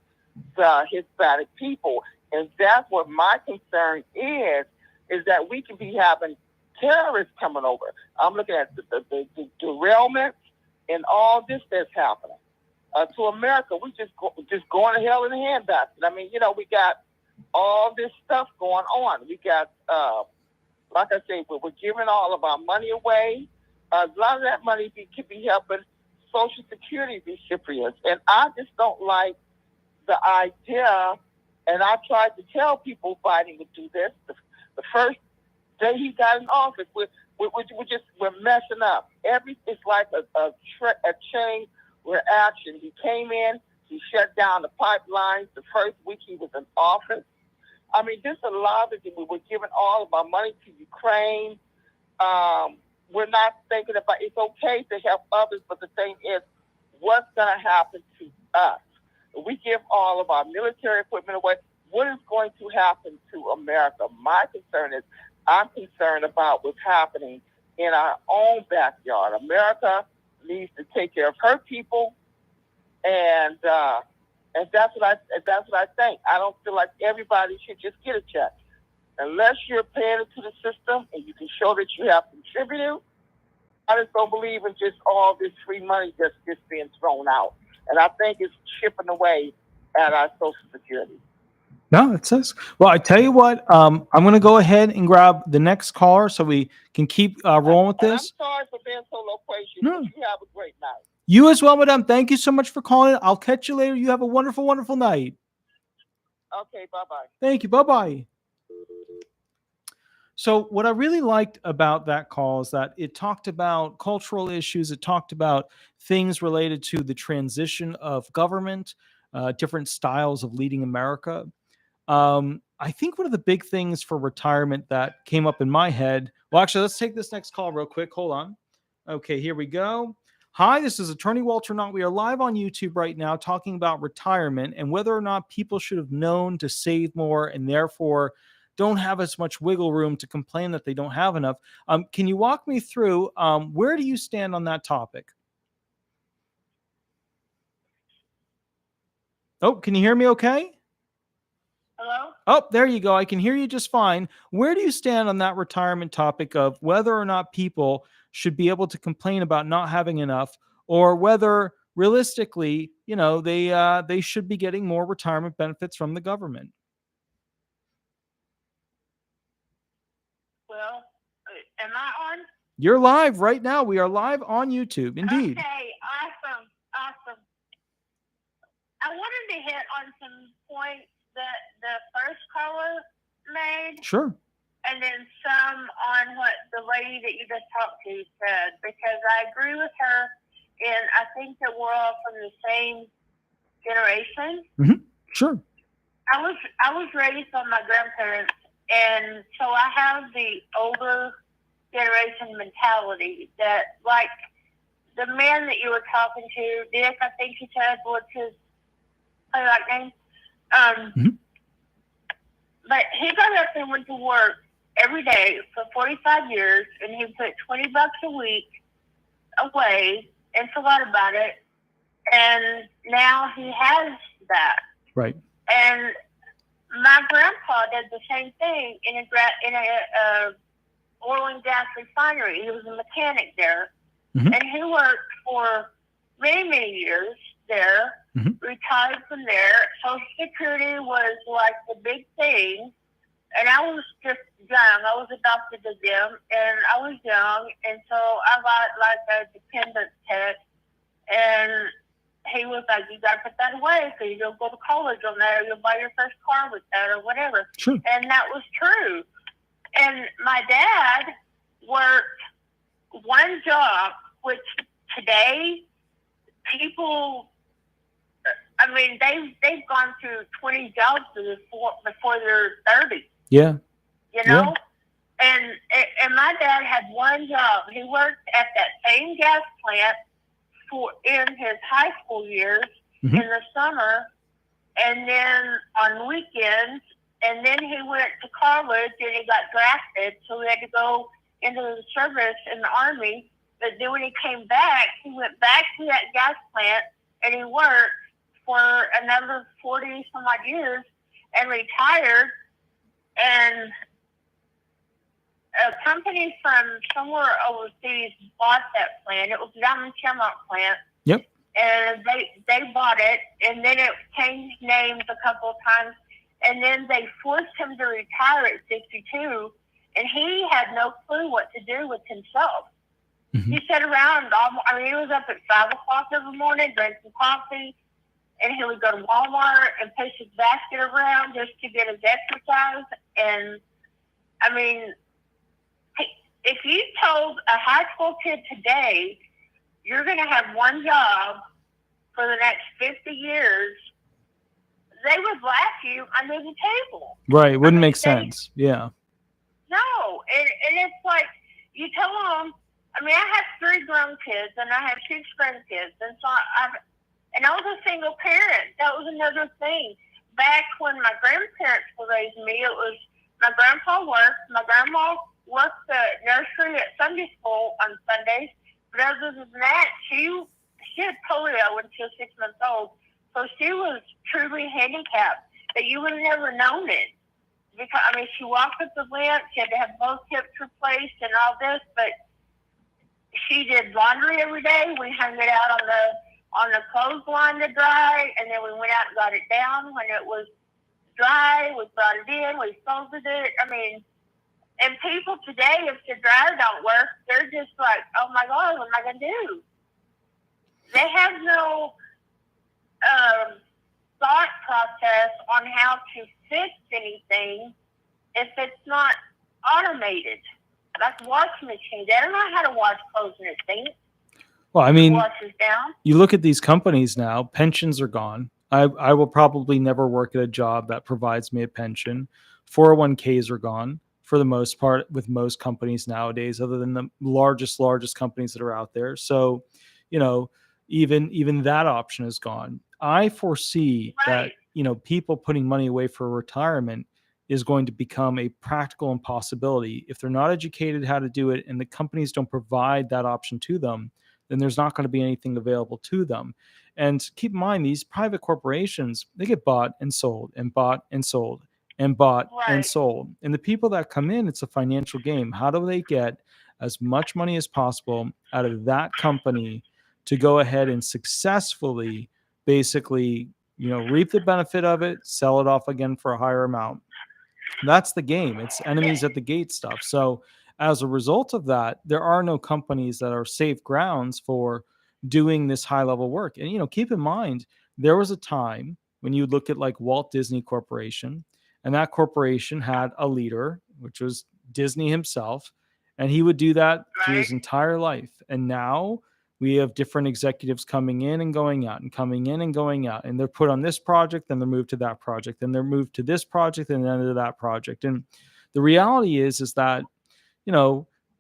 the Hispanic people. And that's what my concern is that we can be having terrorists coming over. I'm looking at the derailments and all this that's happening to America. We just going to hell in a handbasket. I mean, we got all this stuff going on. We got, like I say, we're giving all of our money away. A lot of that money could be helping Social Security recipients. And I just don't like the idea, and I tried to tell people Biden would do this. The first day he got in office, we're we're messing up. It's like a chain reaction. He came in, he shut down the pipelines the first week he was in office. I mean, there's a lot of it. We're giving all of our money to Ukraine. We're not thinking about, it's okay to help others, but the thing is, what's going to happen to us? If we give all of our military equipment away, what is going to happen to America? My concern is, I'm concerned about what's happening in our own backyard. America needs to take care of her people, and that's what I think. I don't feel like everybody should just get a check. Unless you're paying into the system and you can show that you have contributed, I just don't believe in just all this free money that's just being thrown out. And I think it's chipping away at our Social Security. No, it says. Well, I tell you what, I'm going to go ahead and grab the next caller so we can keep rolling with this. I'm sorry for being so loquacious. No. But you have a great night. You as well, madam. Thank you so much for calling. I'll catch you later. You have a wonderful, wonderful night. Okay, bye-bye. Thank you. Bye-bye. So what I really liked about that call is that it talked about cultural issues. It talked about things related to the transition of government, different styles of leading America. I think one of the big things for retirement that came up in my head. Well, actually, let's take this next call real quick. Hold on. Okay, here we go. Hi, this is Attorney Walter Hnot. We are live on YouTube right now talking about retirement and whether or not people should have known to save more and therefore don't have as much wiggle room to complain that they don't have enough. Can you walk me through where do you stand on that topic? Oh, can you hear me okay? Hello? Oh, there you go. I can hear you just fine. Where do you stand on that retirement topic of whether or not people should be able to complain about not having enough, or whether realistically, they should be getting more retirement benefits from the government? Well, am I on? You're live right now. We are live on YouTube. Indeed. Okay, awesome. I wanted to hit on some points that the first caller made, Sure. and then some on what the lady that you just talked to said, because I agree with her, and I think that we're all from the same generation. Mm-hmm. Sure. I was raised by my grandparents, and so I have the older generation mentality that, like the man that you were talking to, Dick, I think he said, what's his like name? But he got up and went to work every day for 45 years, and he put $20 a week away and forgot about it. And now he has that. Right. And my grandpa did the same thing in a oil and gas refinery. He was a mechanic there, and he worked for many, many years there. Retired from there. Social Security was like the big thing, and I was just young. I was adopted to them, and I was young, and so I got like a dependent check, and he was like, "You got to put that away so you don't go to college on that, or you'll buy your first car with that, or whatever." Sure. And that was true. And my dad worked one job, which today people, I mean, they've gone through 20 jobs before they're 30. Yeah. You know? Yeah. And my dad had one job. He worked at that same gas plant in his high school years in the summer, and then on weekends, and then he went to college and he got drafted, so he had to go into the service in the Army. But then when he came back, he went back to that gas plant and he worked for another 40 some odd years and retired. And a company from somewhere overseas bought that plant. It was down in Shamrock plant. Yep. And they bought it, and then it changed names a couple of times, and then they forced him to retire at 62, and he had no clue what to do with himself. He sat around, he was up at 5 o'clock every morning, drank some coffee, and he would go to Walmart and push his basket around just to get his exercise. And, I mean, if you told a high school kid today you're going to have one job for the next 50 years, they would laugh you under the table. Right. It wouldn't make sense. Yeah. No. And it's like, you tell them, I mean, I have 3 grown kids and I have 2 grandkids. And so I was a single parent. That was another thing. Back when my grandparents were raising me, it was my grandpa worked, my grandma worked the nursery at Sunday school on Sundays. But other than that, she had polio when she was 6 months old. So she was truly handicapped, but you would have never known it. Because, I mean, she walked with the limp, she had to have both hips replaced and all this, but she did laundry every day. We hung it out on the clothesline to dry, and then we went out and got it down. When it was dry, we brought it in, we folded it. I mean, and people today, if the dryer don't work, they're just like, oh my God, what am I going to do? They have no thought process on how to fix anything if it's not automated. Like washing machines. They don't know how to wash clothes in a sink. Well, I mean, washes down. You look at these companies now, pensions are gone. I will probably never work at a job that provides me a pension. 401ks are gone for the most part with most companies nowadays, other than the largest companies that are out there. So, even that option is gone. I foresee that, people putting money away for retirement is going to become a practical impossibility. If they're not educated how to do it and the companies don't provide that option to them, then there's not going to be anything available to them. And keep in mind, these private corporations, they get bought and sold and bought and sold and bought and sold. And the people that come in, it's a financial game. How do they get as much money as possible out of that company to go ahead and successfully basically, reap the benefit of it, sell it off again for a higher amount? That's the game. It's enemies at the gate stuff. So as a result of that, there are no companies that are safe grounds for doing this high level work. And, keep in mind, there was a time when you look at like Walt Disney Corporation, and that corporation had a leader, which was Disney himself, and he would do that through his entire life. And now we have different executives coming in and going out and coming in and going out, and they're put on this project, then they're moved to that project, then they're moved to this project and then to that project. And the reality is that,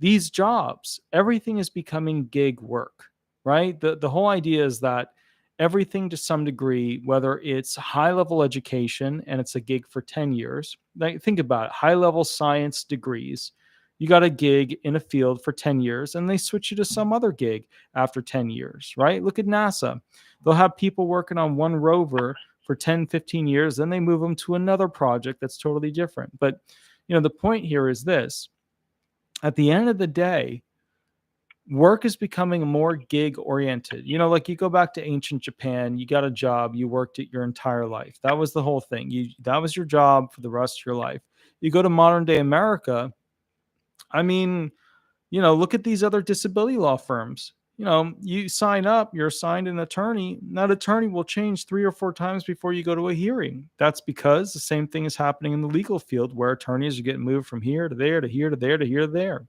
these jobs, everything is becoming gig work, right? The whole idea is that everything to some degree, whether it's high level education and it's a gig for 10 years, like think about it, high level science degrees, you got a gig in a field for 10 years and they switch you to some other gig after 10 years, right? Look at NASA. They'll have people working on one rover for 10, 15 years, then they move them to another project that's totally different. But, the point here is this. At the end of the day, work is becoming more gig oriented. Like you go back to ancient Japan, you got a job, you worked it your entire life. That was the whole thing. That was your job for the rest of your life. You go to modern day America, I mean, look at these other disability law firms. You sign up, you're assigned an attorney. That attorney will change 3 or 4 times before you go to a hearing. That's because the same thing is happening in the legal field where attorneys are getting moved from here to there to here to there to here to there.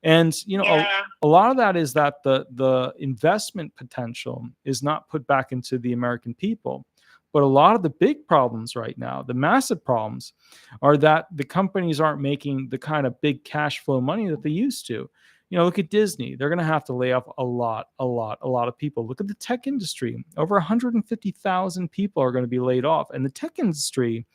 And, a lot of that is that the investment potential is not put back into the American people. But a lot of the big problems right now, the massive problems, are that the companies aren't making the kind of big cash flow money that they used to. Look at Disney. They're going to have to lay off a lot of people. Look at the tech industry. Over 150,000 people are going to be laid off. And the tech industry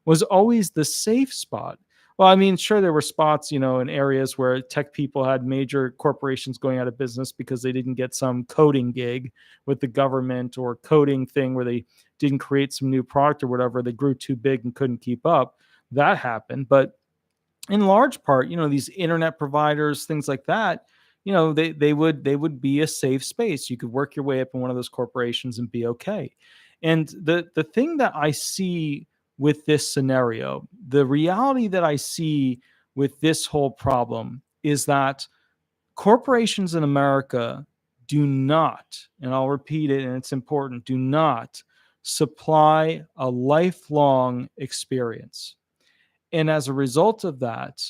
was always the safe spot. Well, I mean, sure, there were spots, in areas where tech people had major corporations going out of business because they didn't get some coding gig with the government or coding thing where they didn't create some new product or whatever. They grew too big and couldn't keep up. That happened. But in large part, these internet providers, things like that, they would be a safe space. You could work your way up in one of those corporations and be okay. And the thing that I see with this scenario, the reality that I see with this whole problem is that corporations in America do not, and I'll repeat it and it's important, do not supply a lifelong experience. And as a result of that,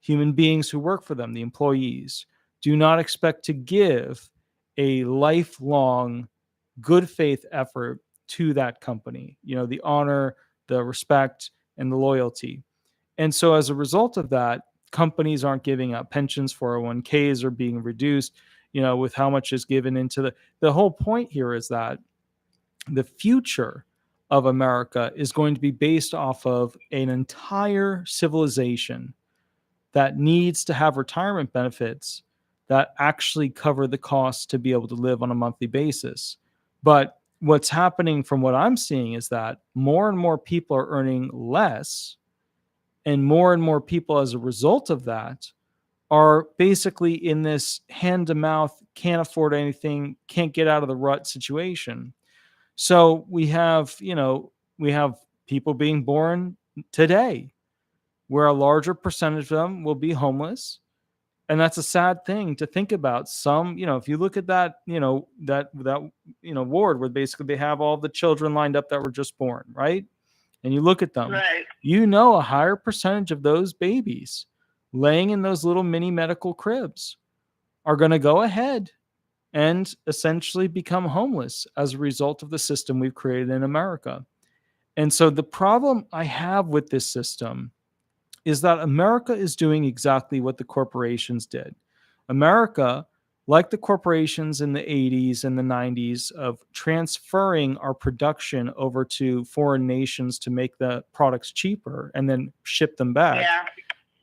human beings who work for them, the employees, do not expect to give a lifelong good faith effort to that company, the honor, the respect, and the loyalty. And so as a result of that, companies aren't giving out pensions, 401ks are being reduced, with how much is given into the whole point here is that the future of America is going to be based off of an entire civilization that needs to have retirement benefits that actually cover the costs to be able to live on a monthly basis. But what's happening from what I'm seeing is that more and more people are earning less, and more people as a result of that are basically in this hand to mouth, can't afford anything, can't get out of the rut situation. So we have people being born today where a larger percentage of them will be homeless. And that's a sad thing to think about. Some, if you look at that, ward where basically they have all the children lined up that were just born, right? And you look at them, Right. a higher percentage of those babies laying in those little mini medical cribs are going to go ahead and essentially become homeless as a result of the system we've created in America. And so the problem I have with this system is that America is doing exactly what the corporations did. America, like the corporations in the 80s and the 90s, of transferring our production over to foreign nations to make the products cheaper and then ship them back. Yeah.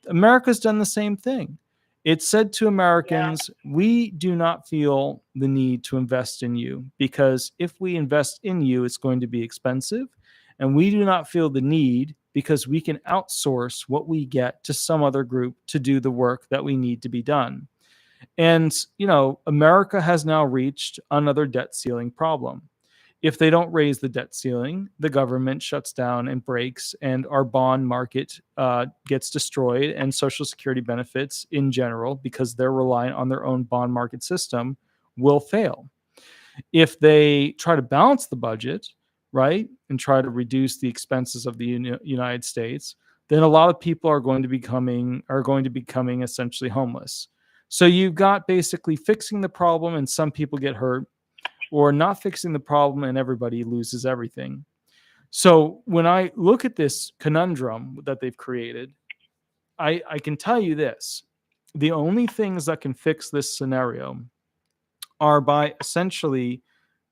America's done the same thing. It said to Americans, we do not feel the need to invest in you, because if we invest in you, it's going to be expensive. And we do not feel the need because we can outsource what we get to some other group to do the work that we need to be done. And, America has now reached another debt ceiling problem. If they don't raise the debt ceiling, the government shuts down and breaks, and our bond market gets destroyed, and Social Security benefits in general, because they're reliant on their own bond market system, will fail. If they try to balance the budget, right, and try to reduce the expenses of the United States, then a lot of people are going to becoming essentially homeless. So you've got basically fixing the problem and some people get hurt, or not fixing the problem and everybody loses everything. So when I look at this conundrum that they've created, I can tell you this: the only things that can fix this scenario are by essentially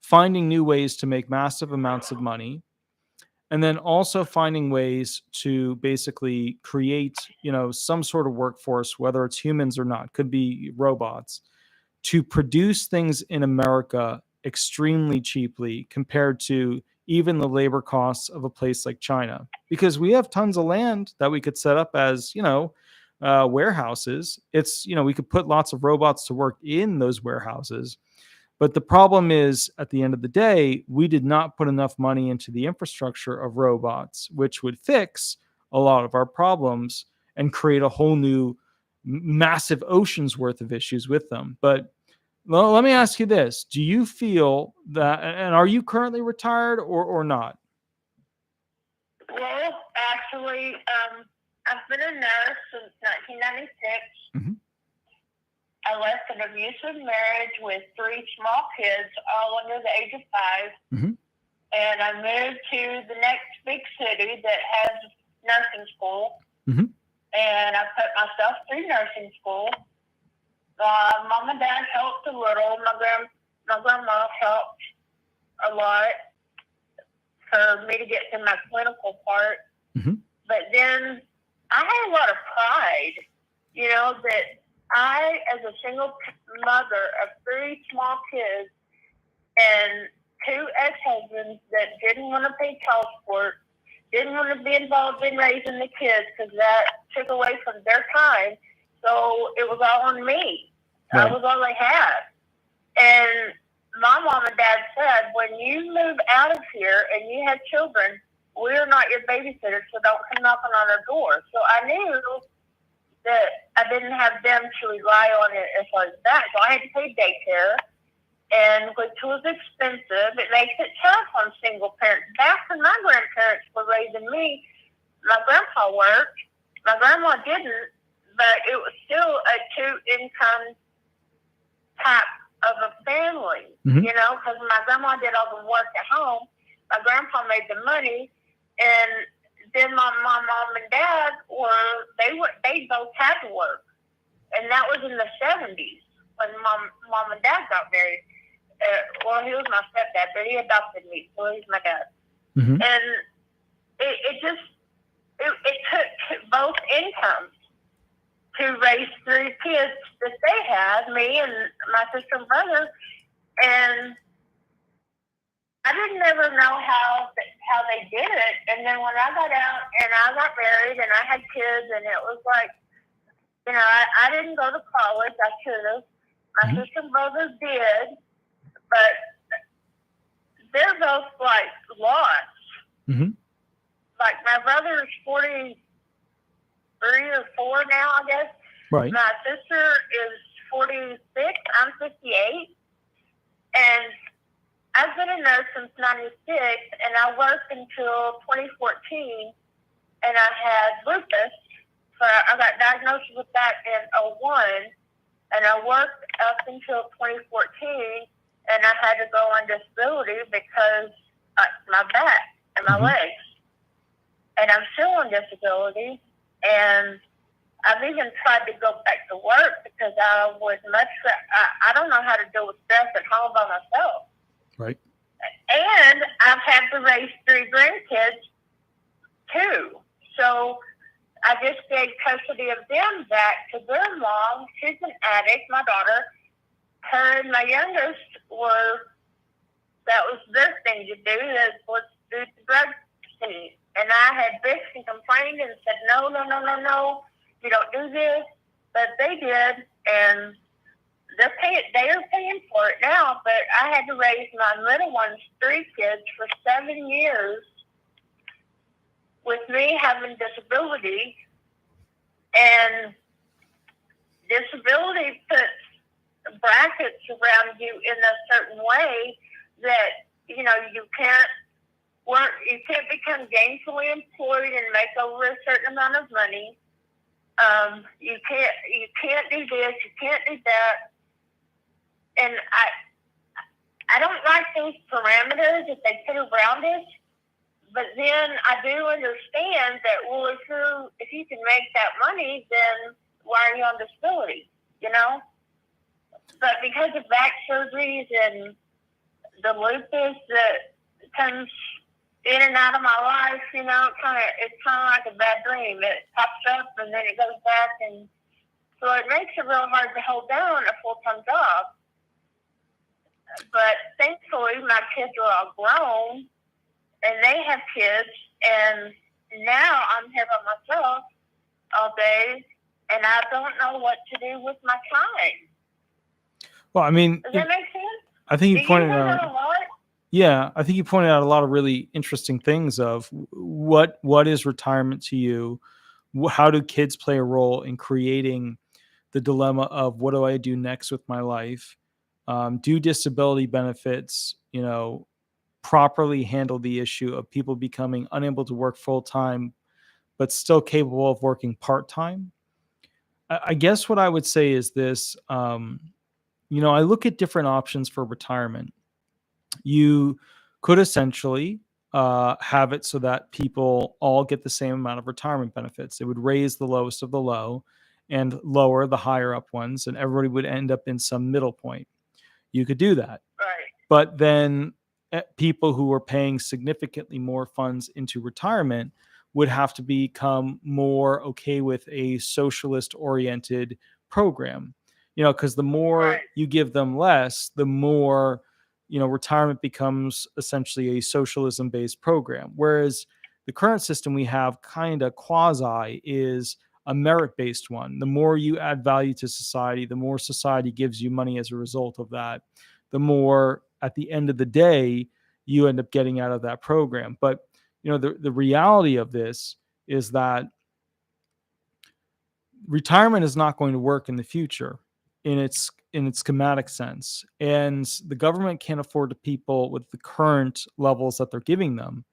finding new ways to make massive amounts of money, and then also finding ways to basically create, some sort of workforce, whether it's humans or not, could be robots, to produce things in America extremely cheaply compared to even the labor costs of a place like China. Because we have tons of land that we could set up as, warehouses. It's, we could put lots of robots to work in those warehouses. But the problem is, at the end of the day, we did not put enough money into the infrastructure of robots, which would fix a lot of our problems and create a whole new massive ocean's worth of issues with them. But let me ask you this. Do you feel that, and are you currently retired or not? Well, actually, I've been a nurse since 1996. Mm-hmm. I left an abusive marriage with 3 small kids, all under the age of 5. Mm-hmm. And I moved to the next big city that has nursing school. Mm-hmm. And I put myself through nursing school. Mom and Dad helped a little. My grandma helped a lot for me to get to my clinical part. Mm-hmm. But then I had a lot of pride, that I, as a single mother of 3 small kids and 2 ex-husbands that didn't want to pay child support, didn't want to be involved in raising the kids because that took away from their time. So it was all on me. Right. I was all they had. And my mom and dad said, when you move out of here and you have children, we're not your babysitters, so don't come knocking on our door. So I knew that I didn't have them to rely on it as far as that. So I had to pay daycare, and which was expensive. It makes it tough on single parents. Back when my grandparents were raising me, my grandpa worked, my grandma didn't, but it was still a two-income type of a family, Mhm. you know, because my grandma did all the work at home. My grandpa made the money, and then my mom and dad they both had to work, and that was in the 70s when mom and dad got married. Well, he was my stepdad, but he adopted me, so he's my dad. Mhm. And it took both incomes to raise three kids that they had, me and my sister and brother, and I didn't ever know how they did it. And then when I got out and I got married and I had kids, and it was like, you know, I didn't go to college. I should have. My Mhm. sister and brother did, but they're both like lost. Mhm. Like my brother's 43 or 4 now, I guess. Right. My sister is 46. I'm 58, and I've been a nurse since '96, and I worked until 2014, and I had lupus. So I got diagnosed with that in '01, and I worked up until 2014, and I had to go on disability because my back and my Mhm. legs, and I'm still on disability, and I've even tried to go back to work because I don't know how to deal with stress at home by myself. Right. And I've had to raise 3 grandkids too. So I just gave custody of them back to their mom. She's an addict, my daughter. Her and my youngest that was their thing to do, was do the drug scene. And I had bitched and complained and said, no, you don't do this. But they did, and they are paying for it now, but I had to raise my little one's 3 kids for 7 years with me having disability. And disability puts brackets around you in a certain way that, you know, you can't become gainfully employed and make over a certain amount of money. You can't do this, you can't do that. And I don't like those parameters that they put around it, but then I do understand that, well, if you can make that money, then why are you on disability, you know? But because of back surgeries and the lupus that comes in and out of my life, you know, it's kind of like a bad dream. It pops up and then it goes back, and so it makes it real hard to hold down a full-time job. But thankfully, my kids are all grown, and they have kids, and now I'm here by myself all day, and I don't know what to do with my time. Well, I mean, does that make sense? I think you pointed out out a lot. Yeah, I think you pointed out a lot of really interesting things of what is retirement to you, how do kids play a role in creating the dilemma of what do I do next with my life? Do disability benefits, you know, properly handle the issue of people becoming unable to work full time, but still capable of working part time? I guess what I would say is this: you know, I look at different options for retirement. You could essentially have it so that people all get the same amount of retirement benefits. It would raise the lowest of the low and lower the higher up ones, and everybody would end up in some middle point. You could do that. Right. But then people who are paying significantly more funds into retirement would have to become more okay with a socialist oriented program, you know, because the more you give them less, the more, you know, retirement becomes essentially a socialism based program. Whereas the current system we have kind of quasi is a merit based one. The more you add value to society, the more society gives you money as a result of that, the more at the end of the day you end up getting out of that program. But you know, the reality of this is that retirement is not going to work in the future in its schematic sense, and the government can't afford to people with the current levels that they're giving them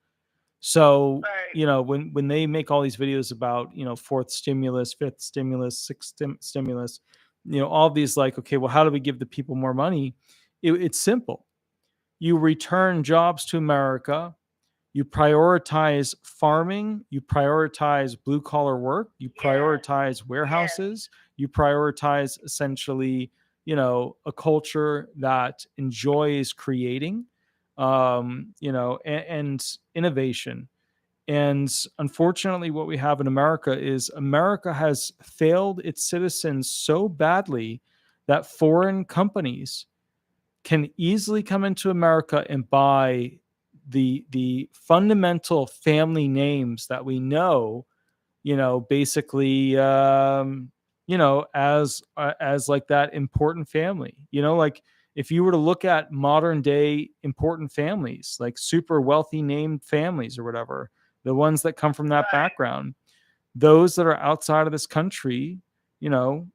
So, Right. you know, when they make all these videos about, you know, fourth stimulus, fifth stimulus, sixth stimulus, you know, all these like, okay, well, how do we give the people more money? It's simple. You return jobs to America. You prioritize farming, you prioritize blue collar work, you prioritize warehouses, you prioritize essentially, you know, a culture that enjoys creating, you know, and innovation. And unfortunately, what we have in America is America has failed its citizens so badly that foreign companies can easily come into America and buy the fundamental family names that we know, you know, basically, you know, as like that important family, you know, like if you were to look at modern day important families, like super wealthy named families or whatever, the ones that come from that Right. background, those that are outside of this country, you know,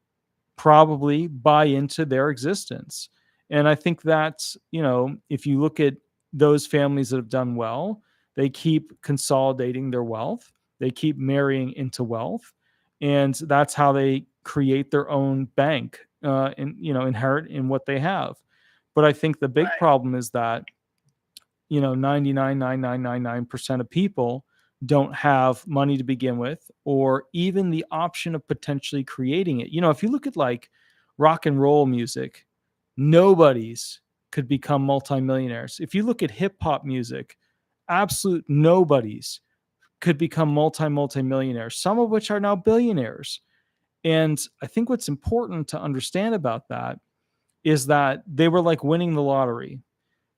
probably buy into their existence. And I think that, you know, if you look at those families that have done well, they keep consolidating their wealth, they keep marrying into wealth, and that's how they create their own bank and, you know, inherit in what they have. But I think the big Right. problem is that, you know, 99.9999% of people don't have money to begin with, or even the option of potentially creating it. You know, if you look at like rock and roll music, nobody's could become multimillionaires. If you look at hip hop music, absolute nobodies could become multimillionaires, some of which are now billionaires. And I think what's important to understand about that is that they were like winning the lottery.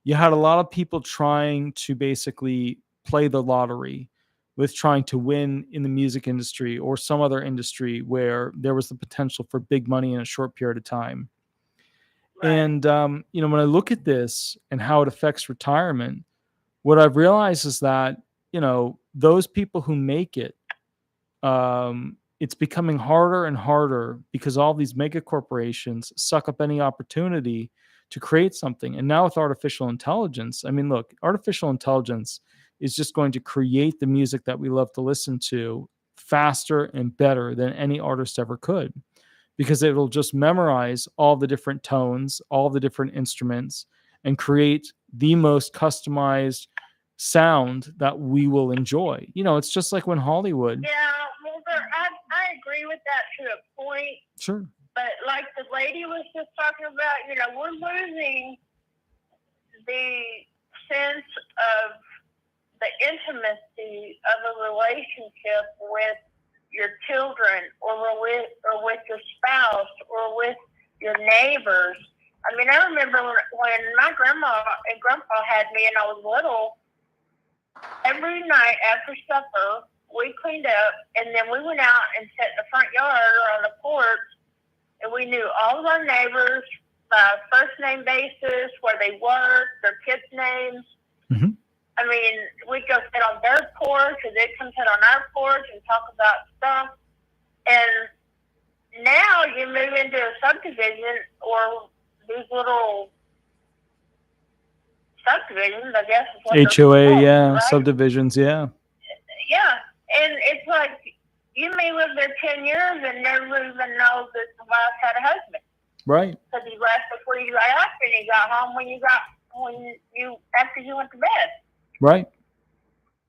You had a lot of people trying to basically play the lottery with trying to win in the music industry or some other industry where there was the potential for big money in a short period of time. Right. And, you know, when I look at this and how it affects retirement, what I've realized is that, you know, those people who make it, it's becoming harder and harder because all these mega corporations suck up any opportunity to create something. And now with artificial intelligence, I mean, look, artificial intelligence is just going to create the music that we love to listen to faster and better than any artist ever could, because it'll just memorize all the different tones, all the different instruments, and create the most customized sound that we will enjoy. You know, it's just like when Hollywood. Yeah, Walter, I agree with that to a point. Sure. But like the lady was just talking about, you know, we're losing the sense of the intimacy of a relationship with your children or with your spouse or with your neighbors. I mean, I remember when my grandma and grandpa had me and I was little, every night after supper, we cleaned up and then we went out and sat in the front yard or on the porch, and we knew all of our neighbors by first name basis, where they worked, their kids' names. Mm-hmm. I mean, we'd go sit on their porch, or they'd come sit on our porch and talk about stuff. And now you move into a subdivision or these little subdivisions, I guess is what HOA, called, yeah, right? subdivisions, yeah. Yeah, and it's like you may live there 10 years and never even know that the wife had a husband. Right. Because he left before you left, and he got home after you went to bed. Right.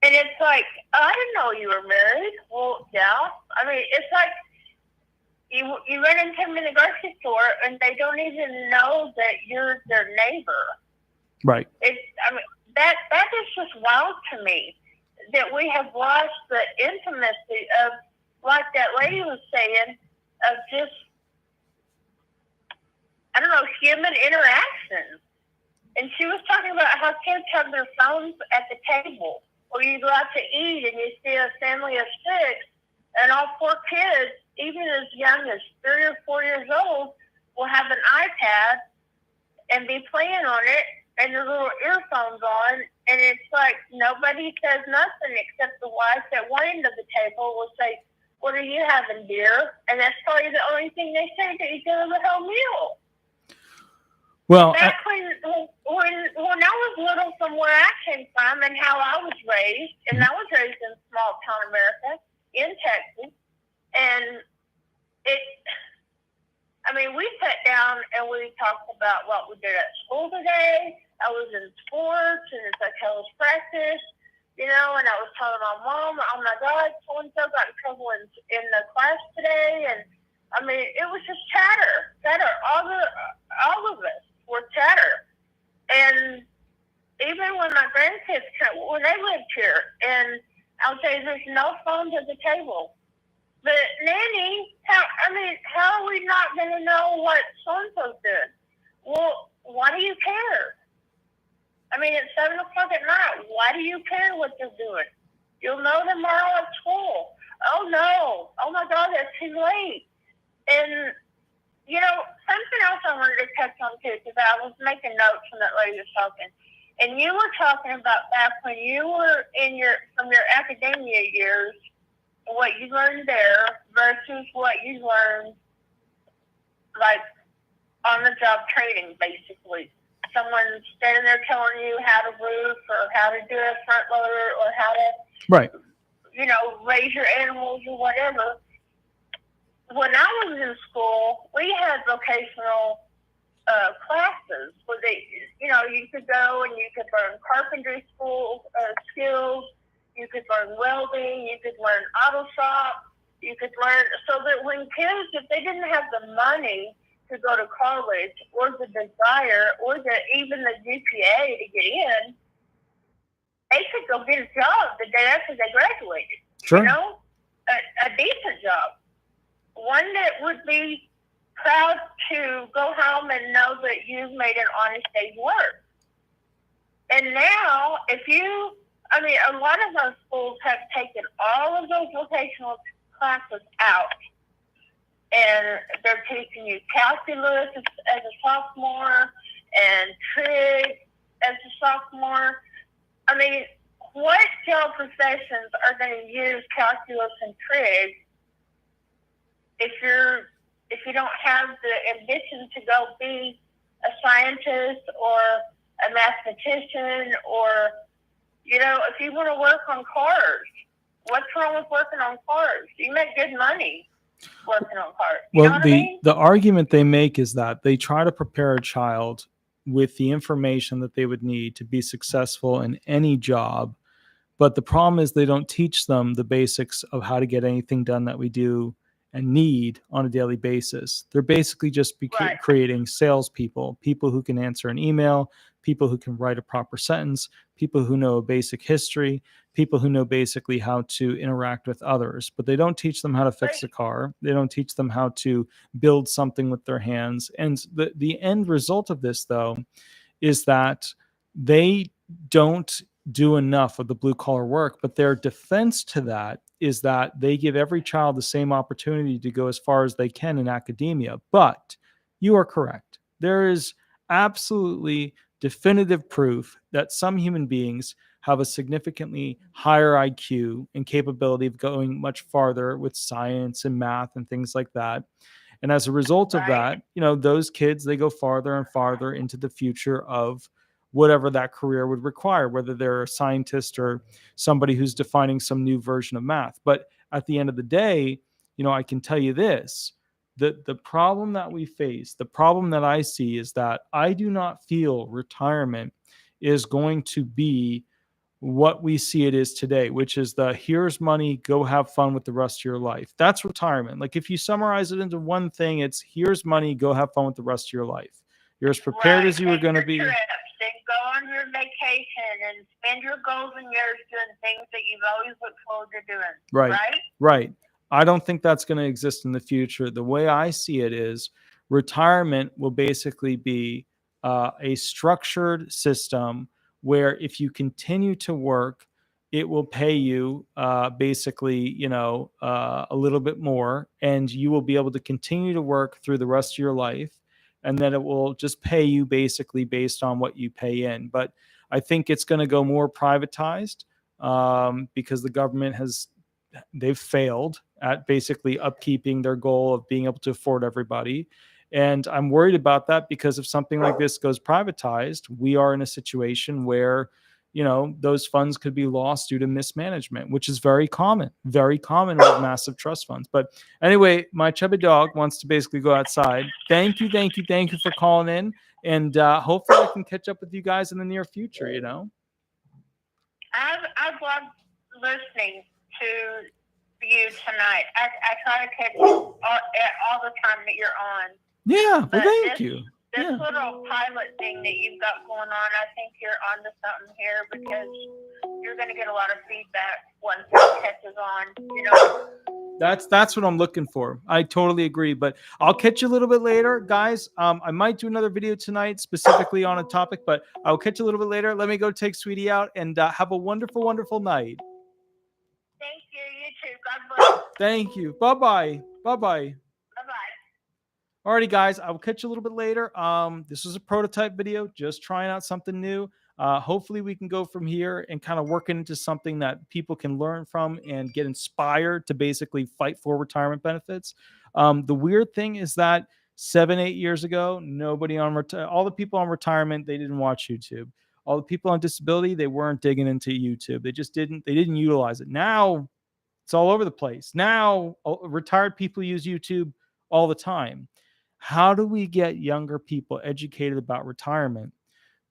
And it's like, oh, I didn't know you were married. Well, yeah. I mean, it's like you run into them in the grocery store, and they don't even know that you're their neighbor. Right. I mean, that is just wild to me, that we have lost the intimacy of, like that lady was saying, of just, I don't know, human interaction. And she was talking about how kids have their phones at the table, or you go out to eat and you see a family of 6, and all 4 kids, even as young as 3 or 4 years old, will have an iPad and be playing on it and their little earphones on, and it's like nobody says nothing except the wife at one end of the table will say, "What are you having, dear?" And that's probably the only thing they say to each other the whole meal. Well, Back when I was little, from where I came from and how I was raised, and I was raised in small town America in Texas, and we sat down and we talked about what we did at school today. I was in sports and it's like hell's practice, and I was telling my mom, oh my God, so and so got in trouble in the class today, and it was just chatter. All of us were chatter, and even when my grandkids when they lived here, and I'll say there's no phones at the table. But Nanny, how are we not going to know what so-and-so did? Well, why do you care? It's 7 o'clock at night. Why do you care what they're doing? You'll know tomorrow at school. Oh, no. Oh, my God, that's too late. And, something else I wanted to touch on, too, because I was making notes when that lady was talking. And you were talking about back when you were from your academia years, what you learned there versus what you learned, like, on-the-job training, basically. Someone standing there telling you how to roof or how to do a front loader or how to, right, raise your animals or whatever. When I was in school, we had vocational classes where you could go and you could learn carpentry skills, you could learn welding, you could learn auto shop, you could learn, so that when kids, if they didn't have the money to go to college or the desire or even the GPA to get in, they could go get a job the day after they graduated. Sure. A decent job. One that would be proud to go home and know that you've made an honest day's work. And now, a lot of those schools have taken all of those vocational classes out. And they're teaching you calculus as a sophomore and trig as a sophomore. What job professions are going to use calculus and trig if you don't have the ambition to go be a scientist or a mathematician or, if you want to work on cars? What's wrong with working on cars? You make good money working on cars. Well, the argument they make is that they try to prepare a child with the information that they would need to be successful in any job. But the problem is they don't teach them the basics of how to get anything done that we do and need on a daily basis. They're basically just creating salespeople, people who can answer an email, people who can write a proper sentence, people who know a basic history, people who know basically how to interact with others. But they don't teach them how to fix a car. They don't teach them how to build something with their hands. And the end result of this, though, is that they don't do enough of the blue collar work. But their defense to that is that they give every child the same opportunity to go as far as they can in academia. But you are correct. There is absolutely definitive proof that some human beings have a significantly higher IQ and capability of going much farther with science and math and things like that. And as a result of that, those kids, they go farther and farther into the future of whatever that career would require, whether they're a scientist or somebody who's defining some new version of math. But at the end of the day, I can tell you this, that the problem that we face, the problem that I see is that I do not feel retirement is going to be what we see it is today, which is here's money, go have fun with the rest of your life. That's retirement. Like if you summarize it into one thing, it's here's money, go have fun with the rest of your life. You're as prepared as you were going to be. And go on your vacation and spend your golden years doing things that you've always looked forward to doing. Right. I don't think that's going to exist in the future. The way I see it is retirement will basically be a structured system where if you continue to work, it will pay you basically, a little bit more, and you will be able to continue to work through the rest of your life. And then it will just pay you basically based on what you pay in. But I think it's going to go more privatized because the government they've failed at basically upkeeping their goal of being able to afford everybody. And I'm worried about that because if something like this goes privatized, we are in a situation where, those funds could be lost due to mismanagement, which is very common with massive trust funds. But anyway, my chubby dog wants to basically go outside. Thank you for calling in. And hopefully I can catch up with you guys in the near future, I've loved listening to you tonight. I try to catch all the time that you're on. Yeah, well, thank you. This little pilot thing that you've got going on, I think you're onto something here because you're going to get a lot of feedback once it catches on, That's what I'm looking for. I totally agree, but I'll catch you a little bit later, guys. I might do another video tonight specifically on a topic, but I'll catch you a little bit later. Let me go take Sweetie out and have a wonderful, wonderful night. Thank you. You too. God bless. Thank you. Bye-bye. Bye-bye. Bye-bye. Alrighty, guys, I will catch you a little bit later. This was a prototype video, just trying out something new. Hopefully we can go from here and kind of work it into something that people can learn from and get inspired to basically fight for retirement benefits. The weird thing is that 7-8 years ago, nobody on all the people on retirement, they didn't watch YouTube. All the people on disability, they weren't digging into YouTube. They didn't utilize it. Now it's all over the place. Now retired people use YouTube all the time. How do we get younger people educated about retirement?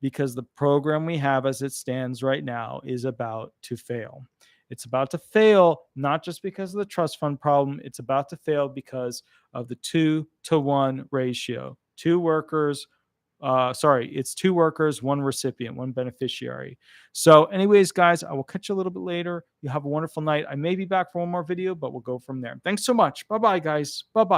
Because the program we have as it stands right now is about to fail. It's about to fail, not just because of the trust fund problem. It's about to fail because of the 2-to-1 ratio. It's 2 workers, 1 recipient, 1 beneficiary. So anyways, guys, I will catch you a little bit later. You have a wonderful night. I may be back for one more video, but we'll go from there. Thanks so much. Bye-bye, guys. Bye-bye.